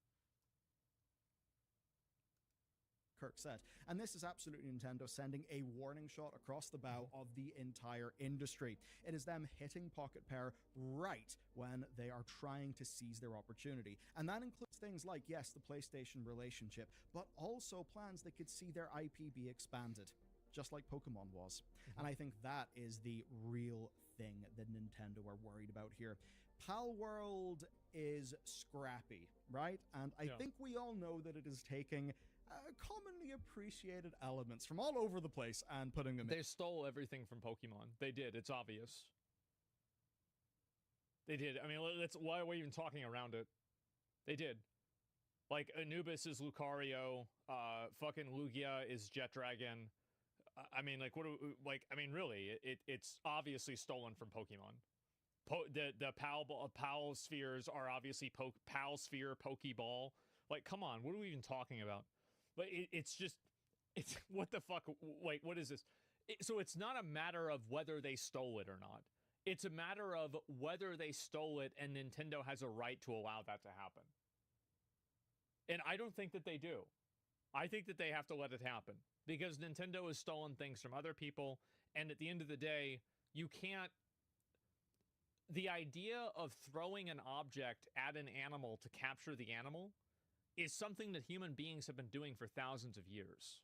Kirk said. And this is absolutely Nintendo sending a warning shot across the bow of the entire industry. It is them hitting Pocket Pair right when they are trying to seize their opportunity. And that includes things like, yes, the PlayStation relationship, but also plans that could see their IP be expanded, just like Pokemon was. And I think that is the real thing that Nintendo are worried about here. Pal World is scrappy, right? And I think we all know that it is taking commonly appreciated elements from all over the place and putting them in.
They stole everything from Pokemon. They did. It's obvious. They did. I mean, why are we even talking around it? They did. Like, Anubis is Lucario. Fucking Lugia is Jet Dragon. I mean, like, really, it's obviously stolen from Pokemon. The Pal spheres are obviously Pal Sphere, Pokeball. Like, come on, what are we even talking about? But it's what the fuck? Like, what is this? So it's not a matter of whether they stole it or not. It's a matter of whether they stole it and Nintendo has a right to allow that to happen. And I don't think that they do. I think that they have to let it happen because Nintendo has stolen things from other people. And at the end of the day, you can't. The idea of throwing an object at an animal to capture the animal is something that human beings have been doing for thousands of years.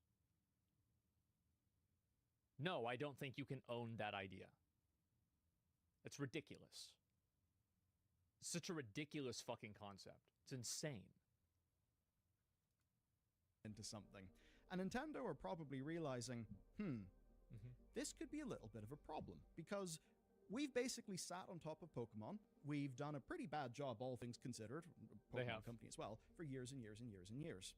No, I don't think you can own that idea. It's ridiculous. It's such a ridiculous fucking concept. It's insane.
Into something. And Nintendo are probably realizing, this could be a little bit of a problem because we've basically sat on top of Pokemon. We've done a pretty bad job, all things considered, Pokemon Company as well, for years and years and years and years.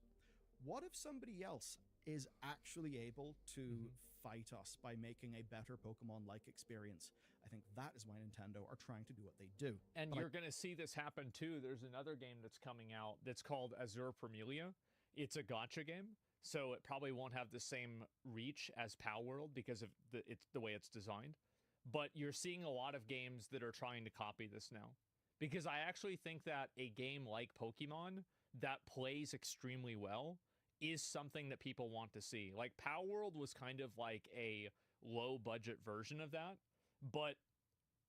What if somebody else is actually able to fight us by making a better Pokemon-like experience? I think that is why Nintendo are trying to do what they do.
And you're going to see this happen too. There's another game that's coming out that's called Azure Permelia. It's a gacha game, so it probably won't have the same reach as Pal World because of the way it's designed. But you're seeing a lot of games that are trying to copy this now. Because I actually think that a game like Pokemon that plays extremely well is something that people want to see. Like, Pal World was kind of like a low-budget version of that. But,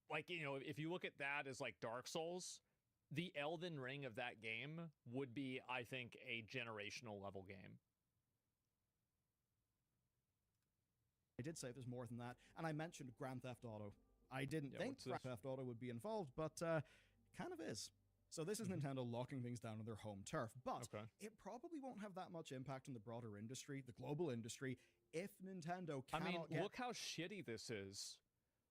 like, you know, if you look at that as, like, Dark Souls, the Elden Ring of that game would be, I think, a generational level game.
I did say there's more than that, and I mentioned Grand Theft Auto. I didn't think Grand Theft Auto would be involved, but kind of is. So this is Nintendo locking things down on their home turf, but it probably won't have that much impact on the broader industry, the global industry, if Nintendo cannot
look how shitty this is.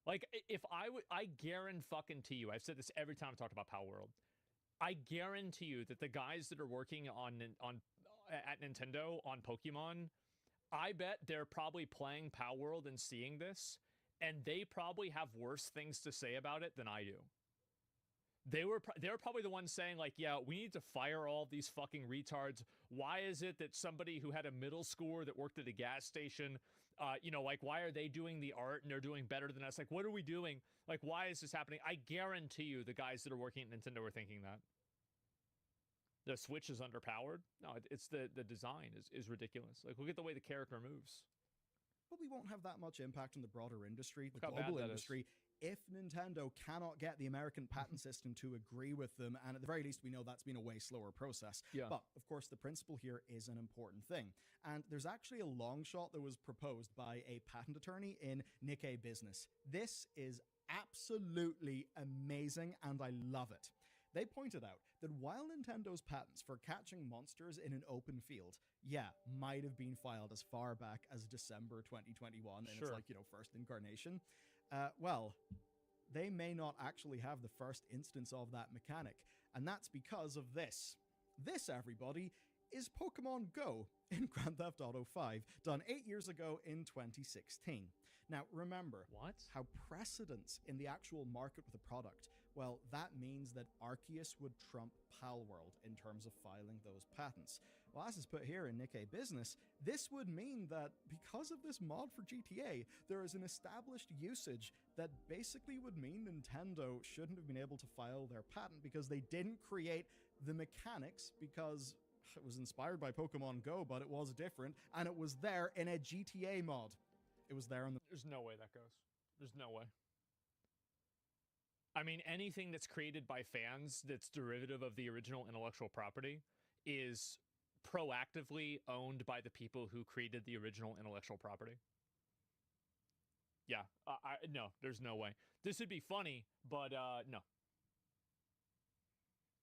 Like, if I guarantee you, I've said this every time I've talked about Pal World, I guarantee you that the guys that are working at Nintendo on Pokemon, I bet they're probably playing Pal World and seeing this, and they probably have worse things to say about it than I do. They're probably the ones saying, like, yeah, we need to fire all these fucking retards. Why is it that somebody who had a middle schooler that worked at a gas station, you know, like, why are they doing the art and they're doing better than us? Like, what are we doing? Like, why is this happening? I guarantee you the guys that are working at Nintendo are thinking that. The Switch is underpowered? No, it's the design is ridiculous. Like, look at the way the character moves.
but we won't have that much impact on the broader industry, the
Look how bad
global
that
industry, if Nintendo cannot get the American patent system to agree with them. And at the very least, we know that's been a way slower process.
Yeah.
But of course, the principle here is an important thing. And there's actually a long shot that was proposed by a patent attorney in Nikkei Business. This is absolutely amazing, and I love it. They pointed out that while Nintendo's patents for catching monsters in an open field, might have been filed as far back as December 2021, and it's like, first incarnation, well, they may not actually have the first instance of that mechanic, and that's because of this. This, everybody, is Pokemon Go in Grand Theft Auto 5, done 8 years ago in 2016. Now, remember, how precedence in the actual market with the product, well, that means that Arceus would trump Palworld in terms of filing those patents. Well, as is put here in Nikkei Business, this would mean that because of this mod for GTA, there is an established usage that basically would mean Nintendo shouldn't have been able to file their patent because they didn't create the mechanics, because it was inspired by Pokemon Go, but it was different, and it was there in a GTA mod. It was there in the...
There's no way that goes. There's no way. I mean, anything that's created by fans that's derivative of the original intellectual property is proactively owned by the people who created the original intellectual property. Yeah, no, there's no way. This would be funny, but no.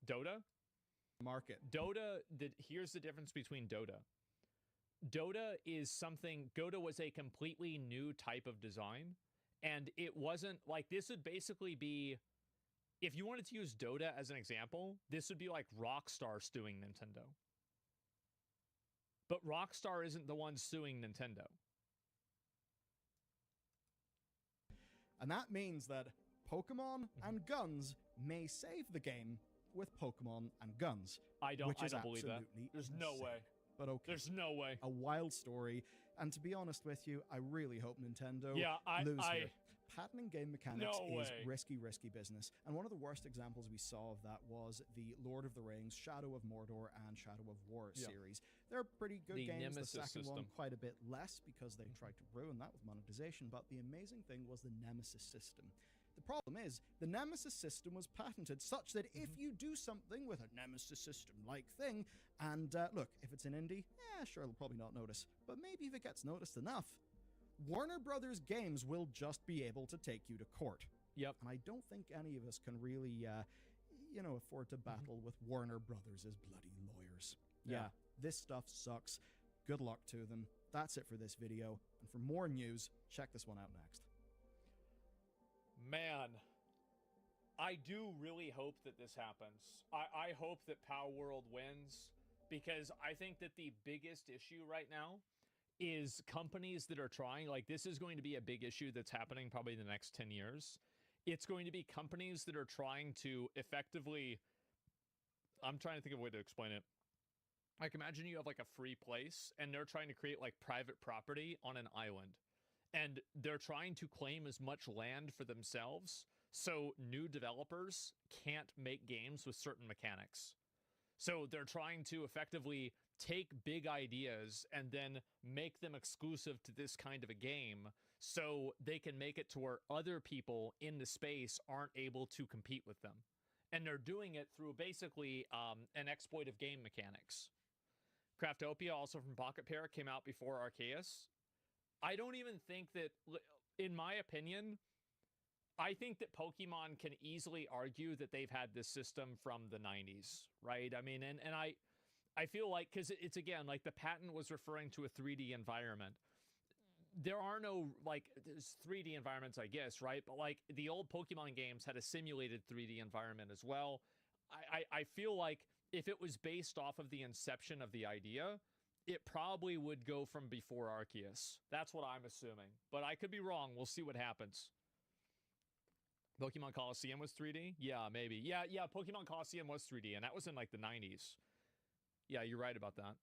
Dota?
Market.
Dota, here's the difference between Dota. Dota is something, Dota was a completely new type of design, and it wasn't, like, this would basically be, if you wanted to use Dota as an example, this would be like Rockstar suing Nintendo. But Rockstar isn't the one suing Nintendo.
And that means that Pokemon and guns may save the game with Pokemon and guns.
I don't believe that. There's no way.
But okay.
There's no way.
A wild story. And to be honest with you, I really hope Nintendo lose here. Patenting game mechanics is risky business. And one of the worst examples we saw of that was the Lord of the Rings, Shadow of Mordor, and Shadow of War series. They're pretty good games.
Nemesis
the second
system.
one quite a bit less because they tried to ruin that with monetization. But the amazing thing was the Nemesis system. The problem is, the Nemesis system was patented such that if you do something with a Nemesis system-like thing, and look, if it's an indie, sure, they'll probably not notice, but maybe if it gets noticed enough, Warner Brothers games will just be able to take you to court.
Yep.
And I don't think any of us can really, afford to battle with Warner Brothers as bloody lawyers. Yeah, this stuff sucks. Good luck to them. That's it for this video. And for more news, check this one out next.
Man, I do really hope that this happens. I hope that Palworld wins, because I think that the biggest issue right now is companies that are trying, like, this is going to be a big issue that's happening probably in the next 10 years. It's going to be companies that are trying to effectively, I'm trying to think of a way to explain it. Like, imagine you have like a free place and they're trying to create like private property on an island. And they're trying to claim as much land for themselves so new developers can't make games with certain mechanics. So they're trying to effectively take big ideas and then make them exclusive to this kind of a game so they can make it to where other people in the space aren't able to compete with them. And they're doing it through basically an exploit of game mechanics. Craftopia, also from Pocket Pair, came out before Arceus. I don't even think that, in my opinion, I think that Pokemon can easily argue that they've had this system from the 90s, right? I mean, and I feel like, because it's, again, like, the patent was referring to a 3D environment. There are no, like, there's 3D environments, I guess, right? But, like, the old Pokemon games had a simulated 3D environment as well. I feel like if it was based off of the inception of the idea, it probably would go from before Arceus. That's what I'm assuming. But I could be wrong. We'll see what happens. Pokemon Coliseum was 3D? Yeah, maybe. Yeah, Pokemon Coliseum was 3D, and that was in, like, the 90s. Yeah, you're right about that.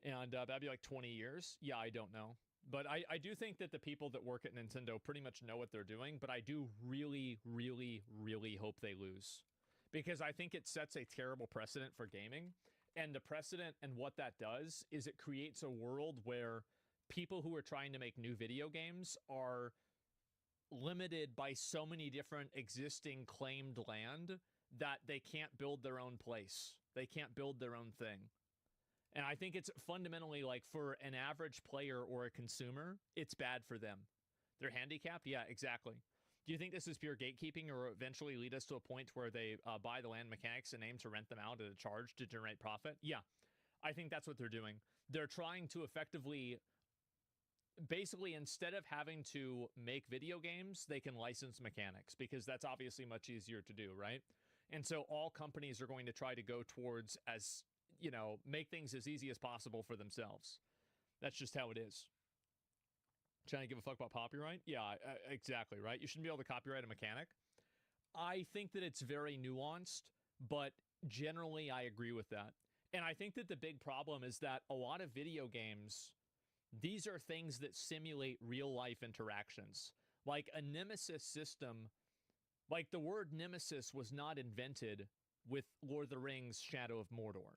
And that'd be, like, 20 years? Yeah, I don't know. But I do think that the people that work at Nintendo pretty much know what they're doing, but I do really, really, really hope they lose. Because I think it sets a terrible precedent for gaming. And the precedent and what that does is it creates a world where people who are trying to make new video games are limited by so many different existing claimed land that they can't build their own place. They can't build their own thing. And I think it's fundamentally like for an average player or a consumer, it's bad for them. They're handicapped? Yeah, exactly. Do you think this is pure gatekeeping or eventually lead us to a point where they buy the land mechanics and aim to rent them out at a charge to generate profit? Yeah, I think that's what they're doing. They're trying to effectively, basically, instead of having to make video games, they can license mechanics because that's obviously much easier to do, right? And so all companies are going to try to go towards as, you know, make things as easy as possible for themselves. That's just how it is. Trying to give a fuck about copyright? Yeah, exactly, right? You shouldn't be able to copyright a mechanic. I think that it's very nuanced, but generally I agree with that. And I think that the big problem is that a lot of video games, these are things that simulate real-life interactions. Like a nemesis system, like the word nemesis was not invented with Lord of the Rings Shadow of Mordor.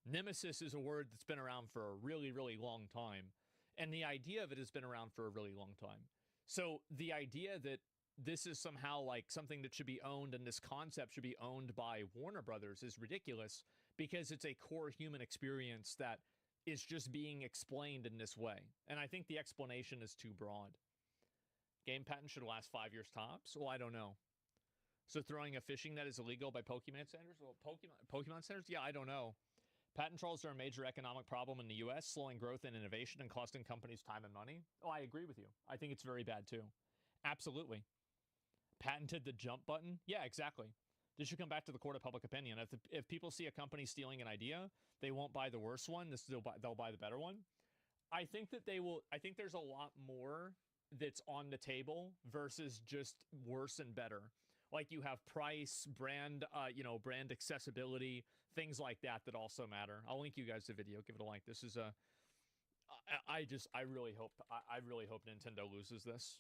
Nemesis is a word that's been around for a really, really long time. And the idea of it has been around for a really long time. So the idea that this is somehow like something that should be owned and this concept should be owned by Warner Brothers is ridiculous because it's a core human experience that is just being explained in this way. And I think the explanation is too broad. Game patent should last 5 years tops? Well, I don't know. So throwing a fishing net is illegal by Pokemon centers? Well, Pokemon centers? Yeah, I don't know. Patent trolls are a major economic problem in the U.S., slowing growth and innovation and costing companies time and money. Oh, I agree with you. I think it's very bad, too. Absolutely. Patented the jump button? Yeah, exactly. This should come back to the court of public opinion. If people see a company stealing an idea, they won't buy the worst one. They'll buy the better one. I think that they will. I think there's a lot more that's on the table versus just worse and better. Like you have price, brand, brand accessibility, things like that also matter. I'll link you guys the video. Give it a like. This is a. I really hope Nintendo loses this.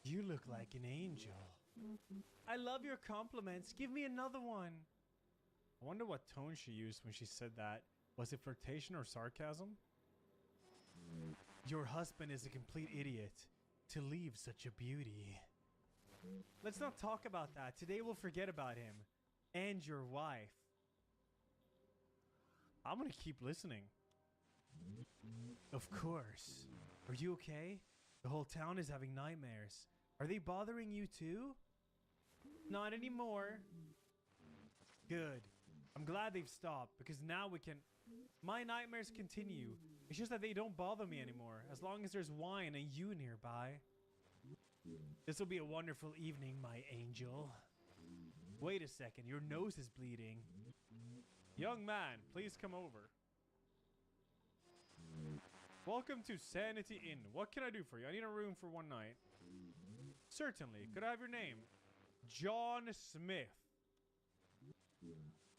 You look like an angel. I love your compliments. Give me another one. I wonder what tone she used when she said that. Was it flirtation or sarcasm? Your husband is a complete idiot to leave such a beauty. Let's not talk about that. Today we'll forget about him and your wife. I'm gonna keep listening. Of course. Are you okay? The whole town is having nightmares. Are they bothering you too? Not anymore. Good. I'm glad they've stopped because now we can... My nightmares continue. It's just that they don't bother me anymore as long as there's wine and you nearby. This will be a wonderful evening, my angel. Wait a second, your nose is bleeding. Young man, please come over. Welcome to Sanity Inn. What can I do for you? I need a room for one night. Certainly. Could I have your name? John Smith.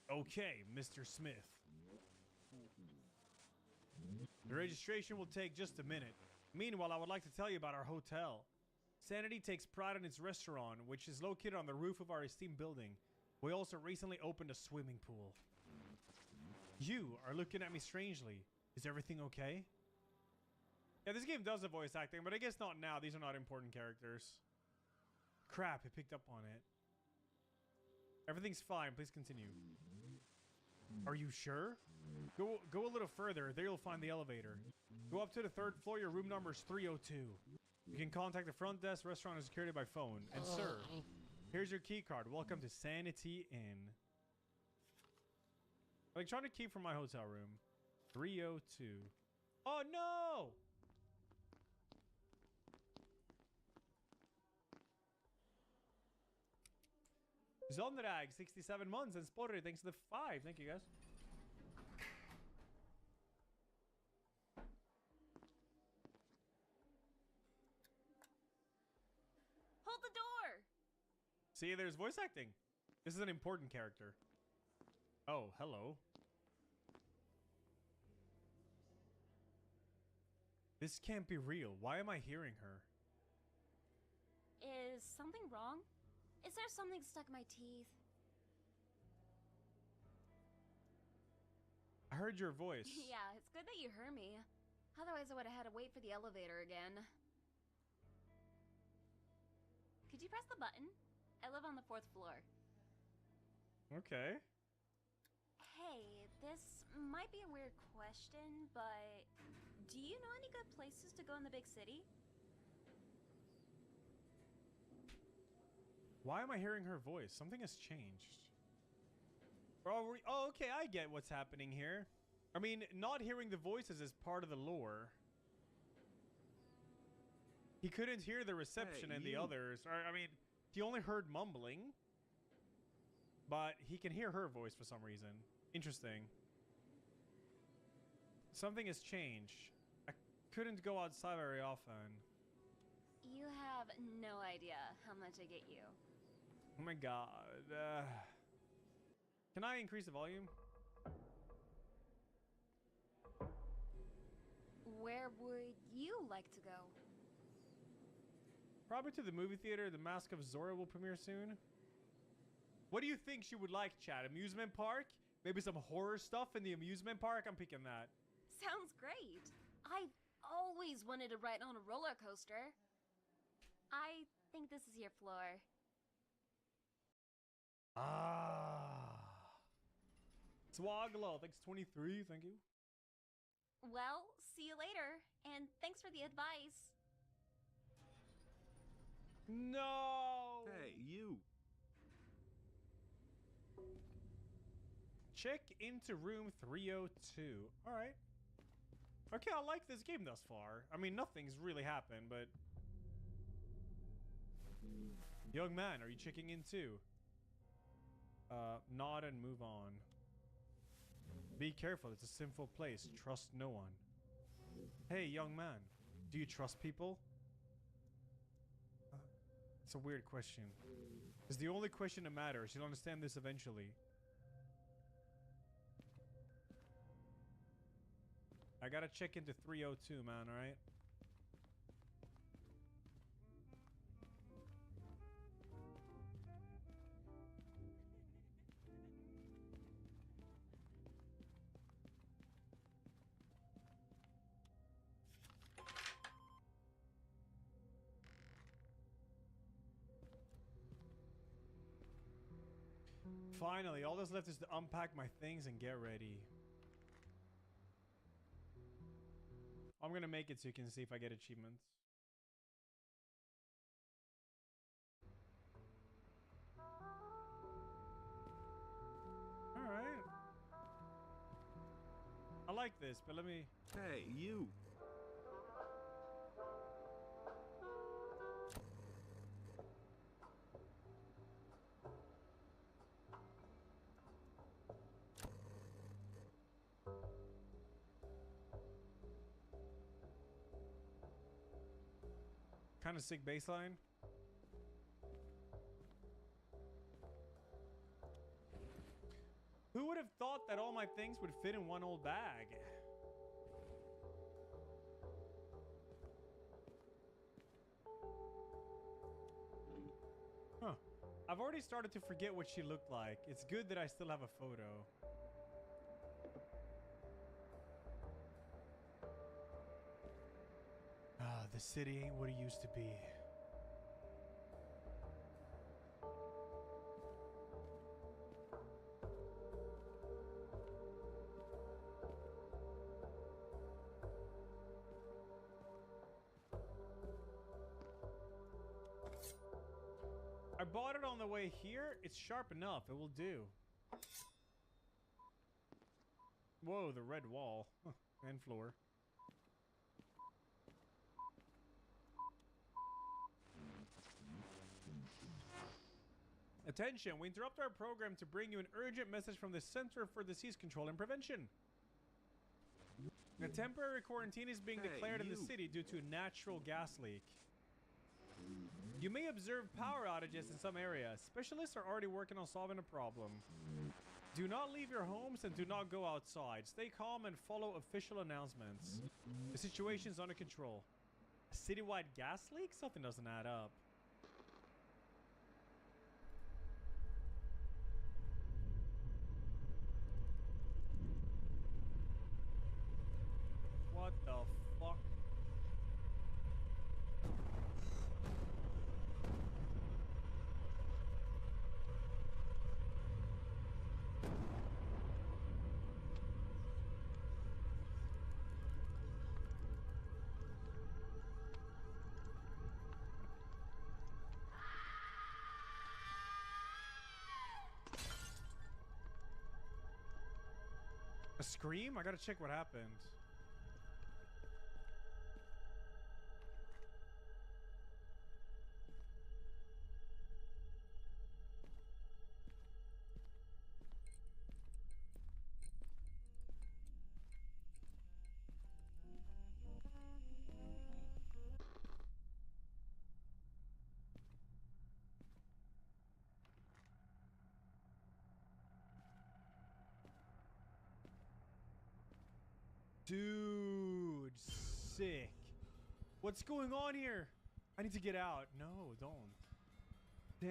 Okay, Mr. Smith. The registration will take just a minute. Meanwhile, I would like to tell you about our hotel. Sanity takes pride in its restaurant, which is located on the roof of our esteemed building. We also recently opened a swimming pool. You are looking at me strangely. Is everything okay? Yeah, this game does have voice acting, but I guess not now. These are not important characters. Crap, it picked up on it. Everything's fine. Please continue. Are you sure? Go a little further. There you'll find the elevator. Go up to the 3rd floor. Your room number is 302. You can contact the front desk, restaurant, and security by phone. And sir, here's your key card. Welcome to Sanity Inn. Electronic key from my hotel room. 302. Oh no! Zondrag, 67 months, and Spotter, thanks to the 5. Thank you, guys.
Hold the door!
See, there's voice acting. This is an important character. Oh, hello. This can't be real. Why am I hearing her?
Is something wrong? Is there something stuck in my teeth?
I heard your voice.
Yeah, it's good that you heard me. Otherwise, I would have had to wait for the elevator again. Could you press the button? I live on the 4th floor.
Okay.
Hey, this might be a weird question, but do you know any good places to go in the big city?
Why am I hearing her voice? Something has changed. Oh, okay, I get what's happening here. I mean, not hearing the voices is part of the lore. He couldn't hear the reception and the others. I mean, he only heard mumbling. But he can hear her voice for some reason. Interesting. Something has changed. I couldn't go outside very often.
You have no idea how much I get you.
Oh my god. Can I increase the volume?
Where would you like to go?
Probably to the movie theater. The Mask of Zorro will premiere soon. What do you think she would like, Chad? Amusement park? Maybe some horror stuff in the amusement park? I'm picking that.
Sounds great. I've always wanted to ride on a roller coaster. I think this is your floor.
Swaglow, thanks 23, thank you.
Well, see you later, and thanks for the advice.
No!
Hey, you!
Check into room 302. Alright. Okay, I like this game thus far. I mean, nothing's really happened, but... Young man, are you checking in too? Nod and move on. Be careful, it's a sinful place. Trust no one. Hey, young man, do you trust people? It's a weird question. It's the only question that matters. You'll understand this eventually. I gotta check into 302, man, alright? Finally, all that's left is to unpack my things and get ready. I'm gonna make it so you can see if I get achievements. Alright. I like this, but let me...
Hey, you!
Kind of sick baseline. Who would have thought that all my things would fit in one old bag? Huh. I've already started to forget what she looked like. It's good that I still have a photo. The city ain't what it used to be. I bought it on the way here. It's sharp enough. It will do. Whoa, the red wall and floor. Attention, we interrupt our program to bring you an urgent message from the Center for Disease Control and Prevention. A temporary quarantine is being declared in the city due to a natural gas leak. You may observe power outages in some areas. Specialists are already working on solving the problem. Do not leave your homes and do not go outside. Stay calm and follow official announcements. The situation is under control. A citywide gas leak? Something doesn't add up. What the fuck? A scream? I gotta check what happened. Dude, sick. What's going on here? I need to get out. No, don't. Damn.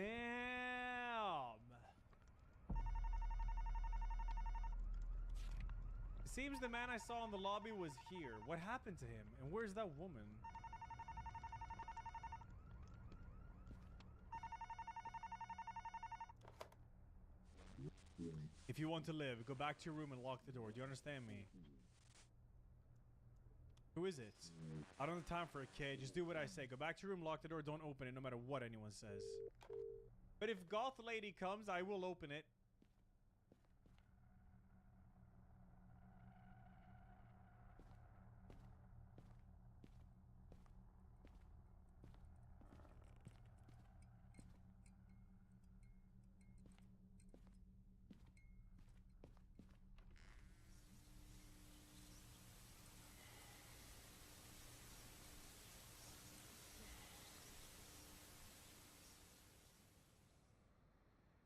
It seems the man I saw in the lobby was here. What happened to him? And where's that woman? If you want to live, go back to your room and lock the door. Do you understand me? Who is it? I don't have time for a kid. Just do what I say. Go back to your room, lock the door, don't open it no matter what anyone says. But if Goth Lady comes, I will open it.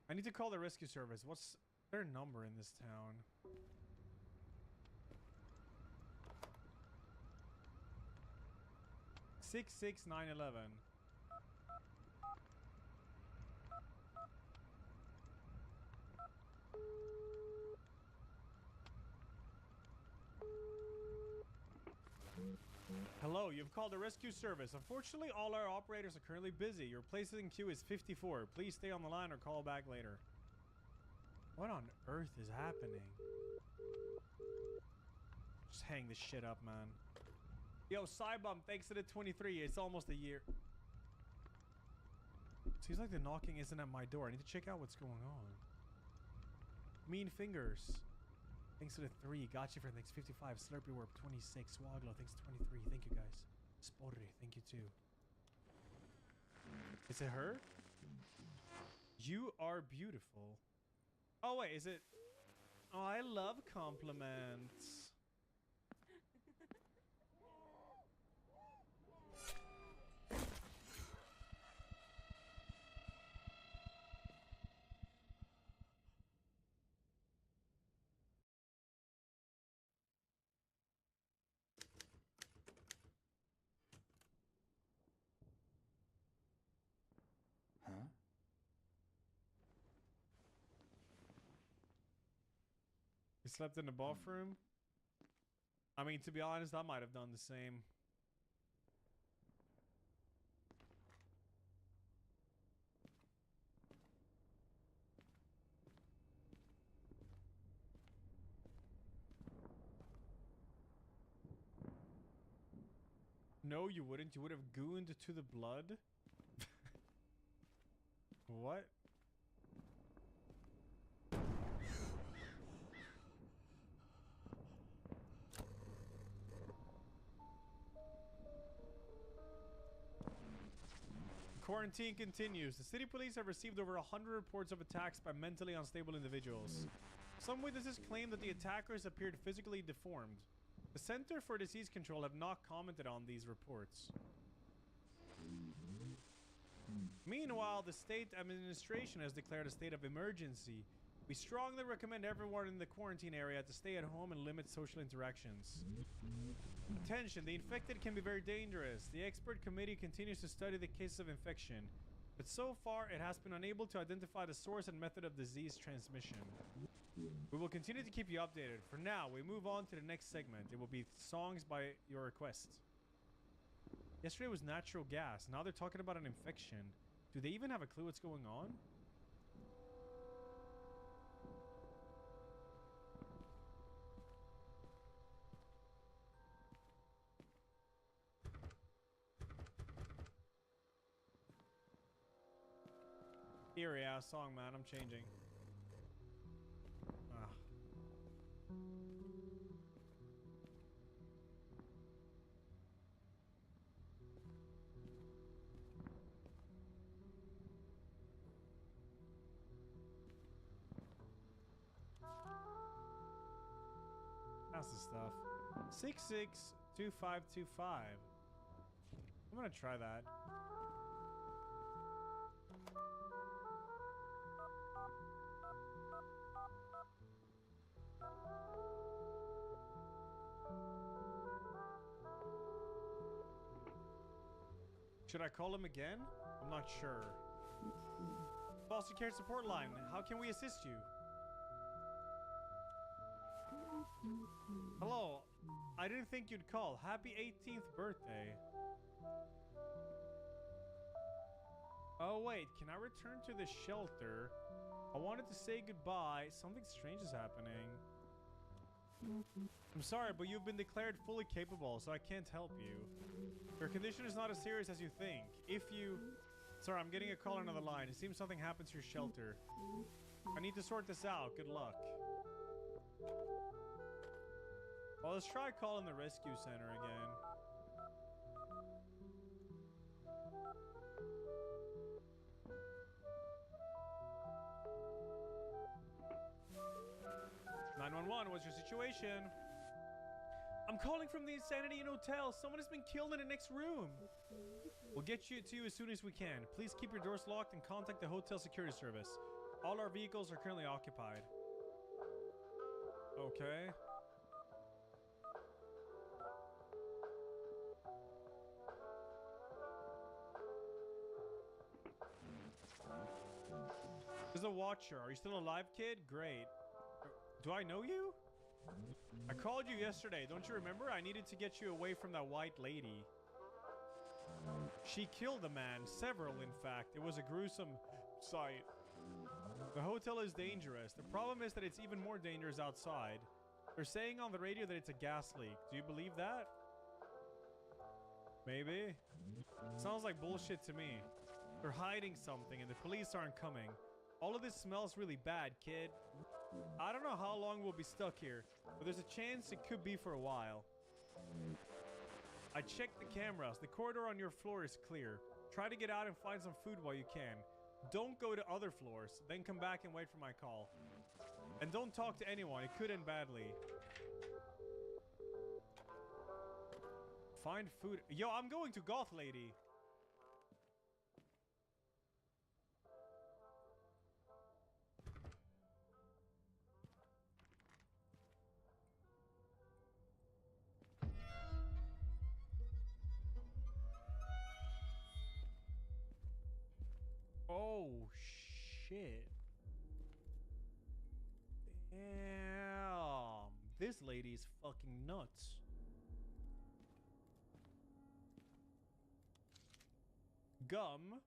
I need to call the rescue service. What's their number in this town? Six 911. Hello, you've called the rescue service. Unfortunately, all our operators are currently busy. Your place in queue is 54. Please stay on the line or call back later. What on earth is happening? Just hang this shit up, man. Yo, Cybum, thanks to the 23. It's almost a year. Seems like the knocking isn't at my door. I need to check out what's going on. Mean Fingers. Thanks to the 3. Gotcha for thanks 55. Slurpy Warp 26. Swaglo thanks 23. Thank you guys. Sporre, thank you too. Is it her? You are beautiful. Oh wait, is it? Oh, I love compliments. You slept in the bathroom? I mean, to be honest, I might have done the same. No, you wouldn't. You would have gooned to the blood. What? quarantine continues. The city police have received over 100 reports of attacks by mentally unstable individuals. Some witnesses claim that the attackers appeared physically deformed. The Center for Disease Control have not commented on these reports. Meanwhile, the state administration has declared a state of emergency. We strongly recommend everyone in the quarantine area to stay at home and limit social interactions. Attention, the infected can be very dangerous. The expert committee continues to study the cases of infection, but so far it has been unable to identify the source and method of disease transmission. We will continue to keep you updated. For now, we move on to the next segment. It will be songs by your request. Yesterday was natural gas. Now they're talking about an infection. Do they even have a clue what's going on? Eerie ass song, man. I'm changing. Ah. That's the stuff. 662525. I'm gonna try that. Should I call him again? I'm not sure. Foster Care Support Line, how can we assist you? Hello, I didn't think you'd call. Happy 18th birthday. Oh wait, can I return to the shelter? I wanted to say goodbye. Something strange is happening. I'm sorry, but you've been declared fully capable, so I can't help you. Your condition is not as serious as you think. Sorry, I'm getting a call on the line. It seems something happened to your shelter. I need to sort this out. Good luck. Well, let's try calling the rescue center again. What's your situation? I'm calling from the Insanity Inn Hotel. Someone has been killed in the next room. We'll get you to you as soon as we can. Please keep your doors locked and contact the hotel security service. All our vehicles are currently occupied. Okay. There's a watcher. Are you still alive, kid? Great. Do I know you? I called you yesterday. Don't you remember? I needed to get you away from that white lady. She killed a man. Several, in fact. It was a gruesome sight. The hotel is dangerous. The problem is that it's even more dangerous outside. They're saying on the radio that it's a gas leak. Do you believe that? Maybe. Sounds like bullshit to me. They're hiding something and the police aren't coming. All of this smells really bad, kid. I don't know how long we'll be stuck here, but there's a chance it could be for a while. I checked the cameras. The corridor on your floor is clear. Try to get out and find some food while you can. Don't go to other floors, then come back and wait for my call. And don't talk to anyone. It could end badly. Find food. Yo, I'm going to Goth Lady. Oh, shit. Damn. This lady's fucking nuts. Gum.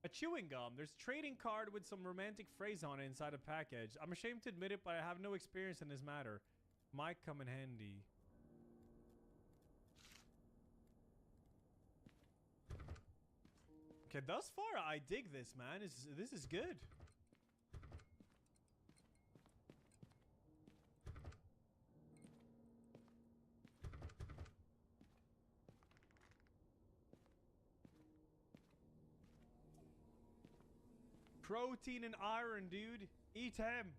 A chewing gum. There's a trading card with some romantic phrase on it inside a package. I'm ashamed to admit it, but I have no experience in this matter. Might come in handy. Okay, thus far, I dig this, man. This is good. Protein and iron, dude. Eat him.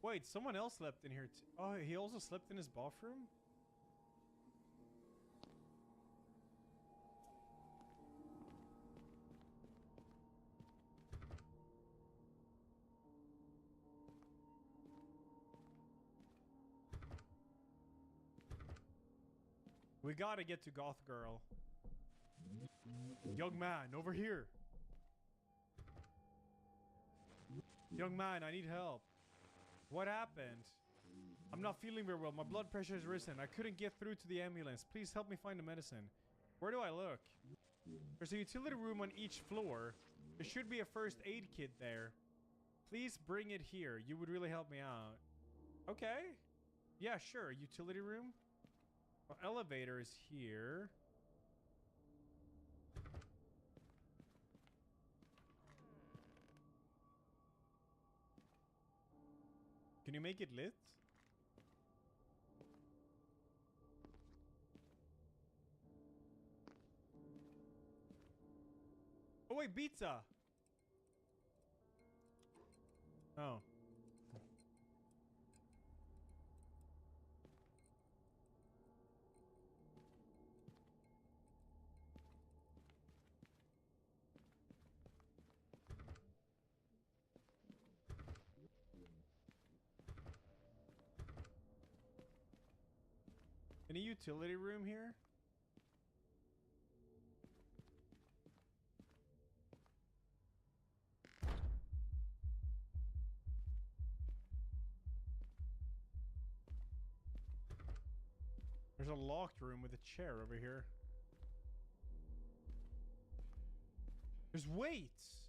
Wait, someone else slept in here too. Oh, he also slept in his bathroom? We gotta get to Goth Girl. Young man, over here. Young man, I need help. What happened? I'm not feeling very well. My blood pressure has risen. I couldn't get through to the ambulance. Please help me find the medicine. Where do I look? There's a utility room on each floor. There should be a first aid kit there. Please bring it here. You would really help me out. Okay. Yeah, sure. Utility room. Well, elevator is here. Can you make it lit? Oh wait, pizza! Oh. Any utility room here? There's a locked room with a chair over here. There's weights!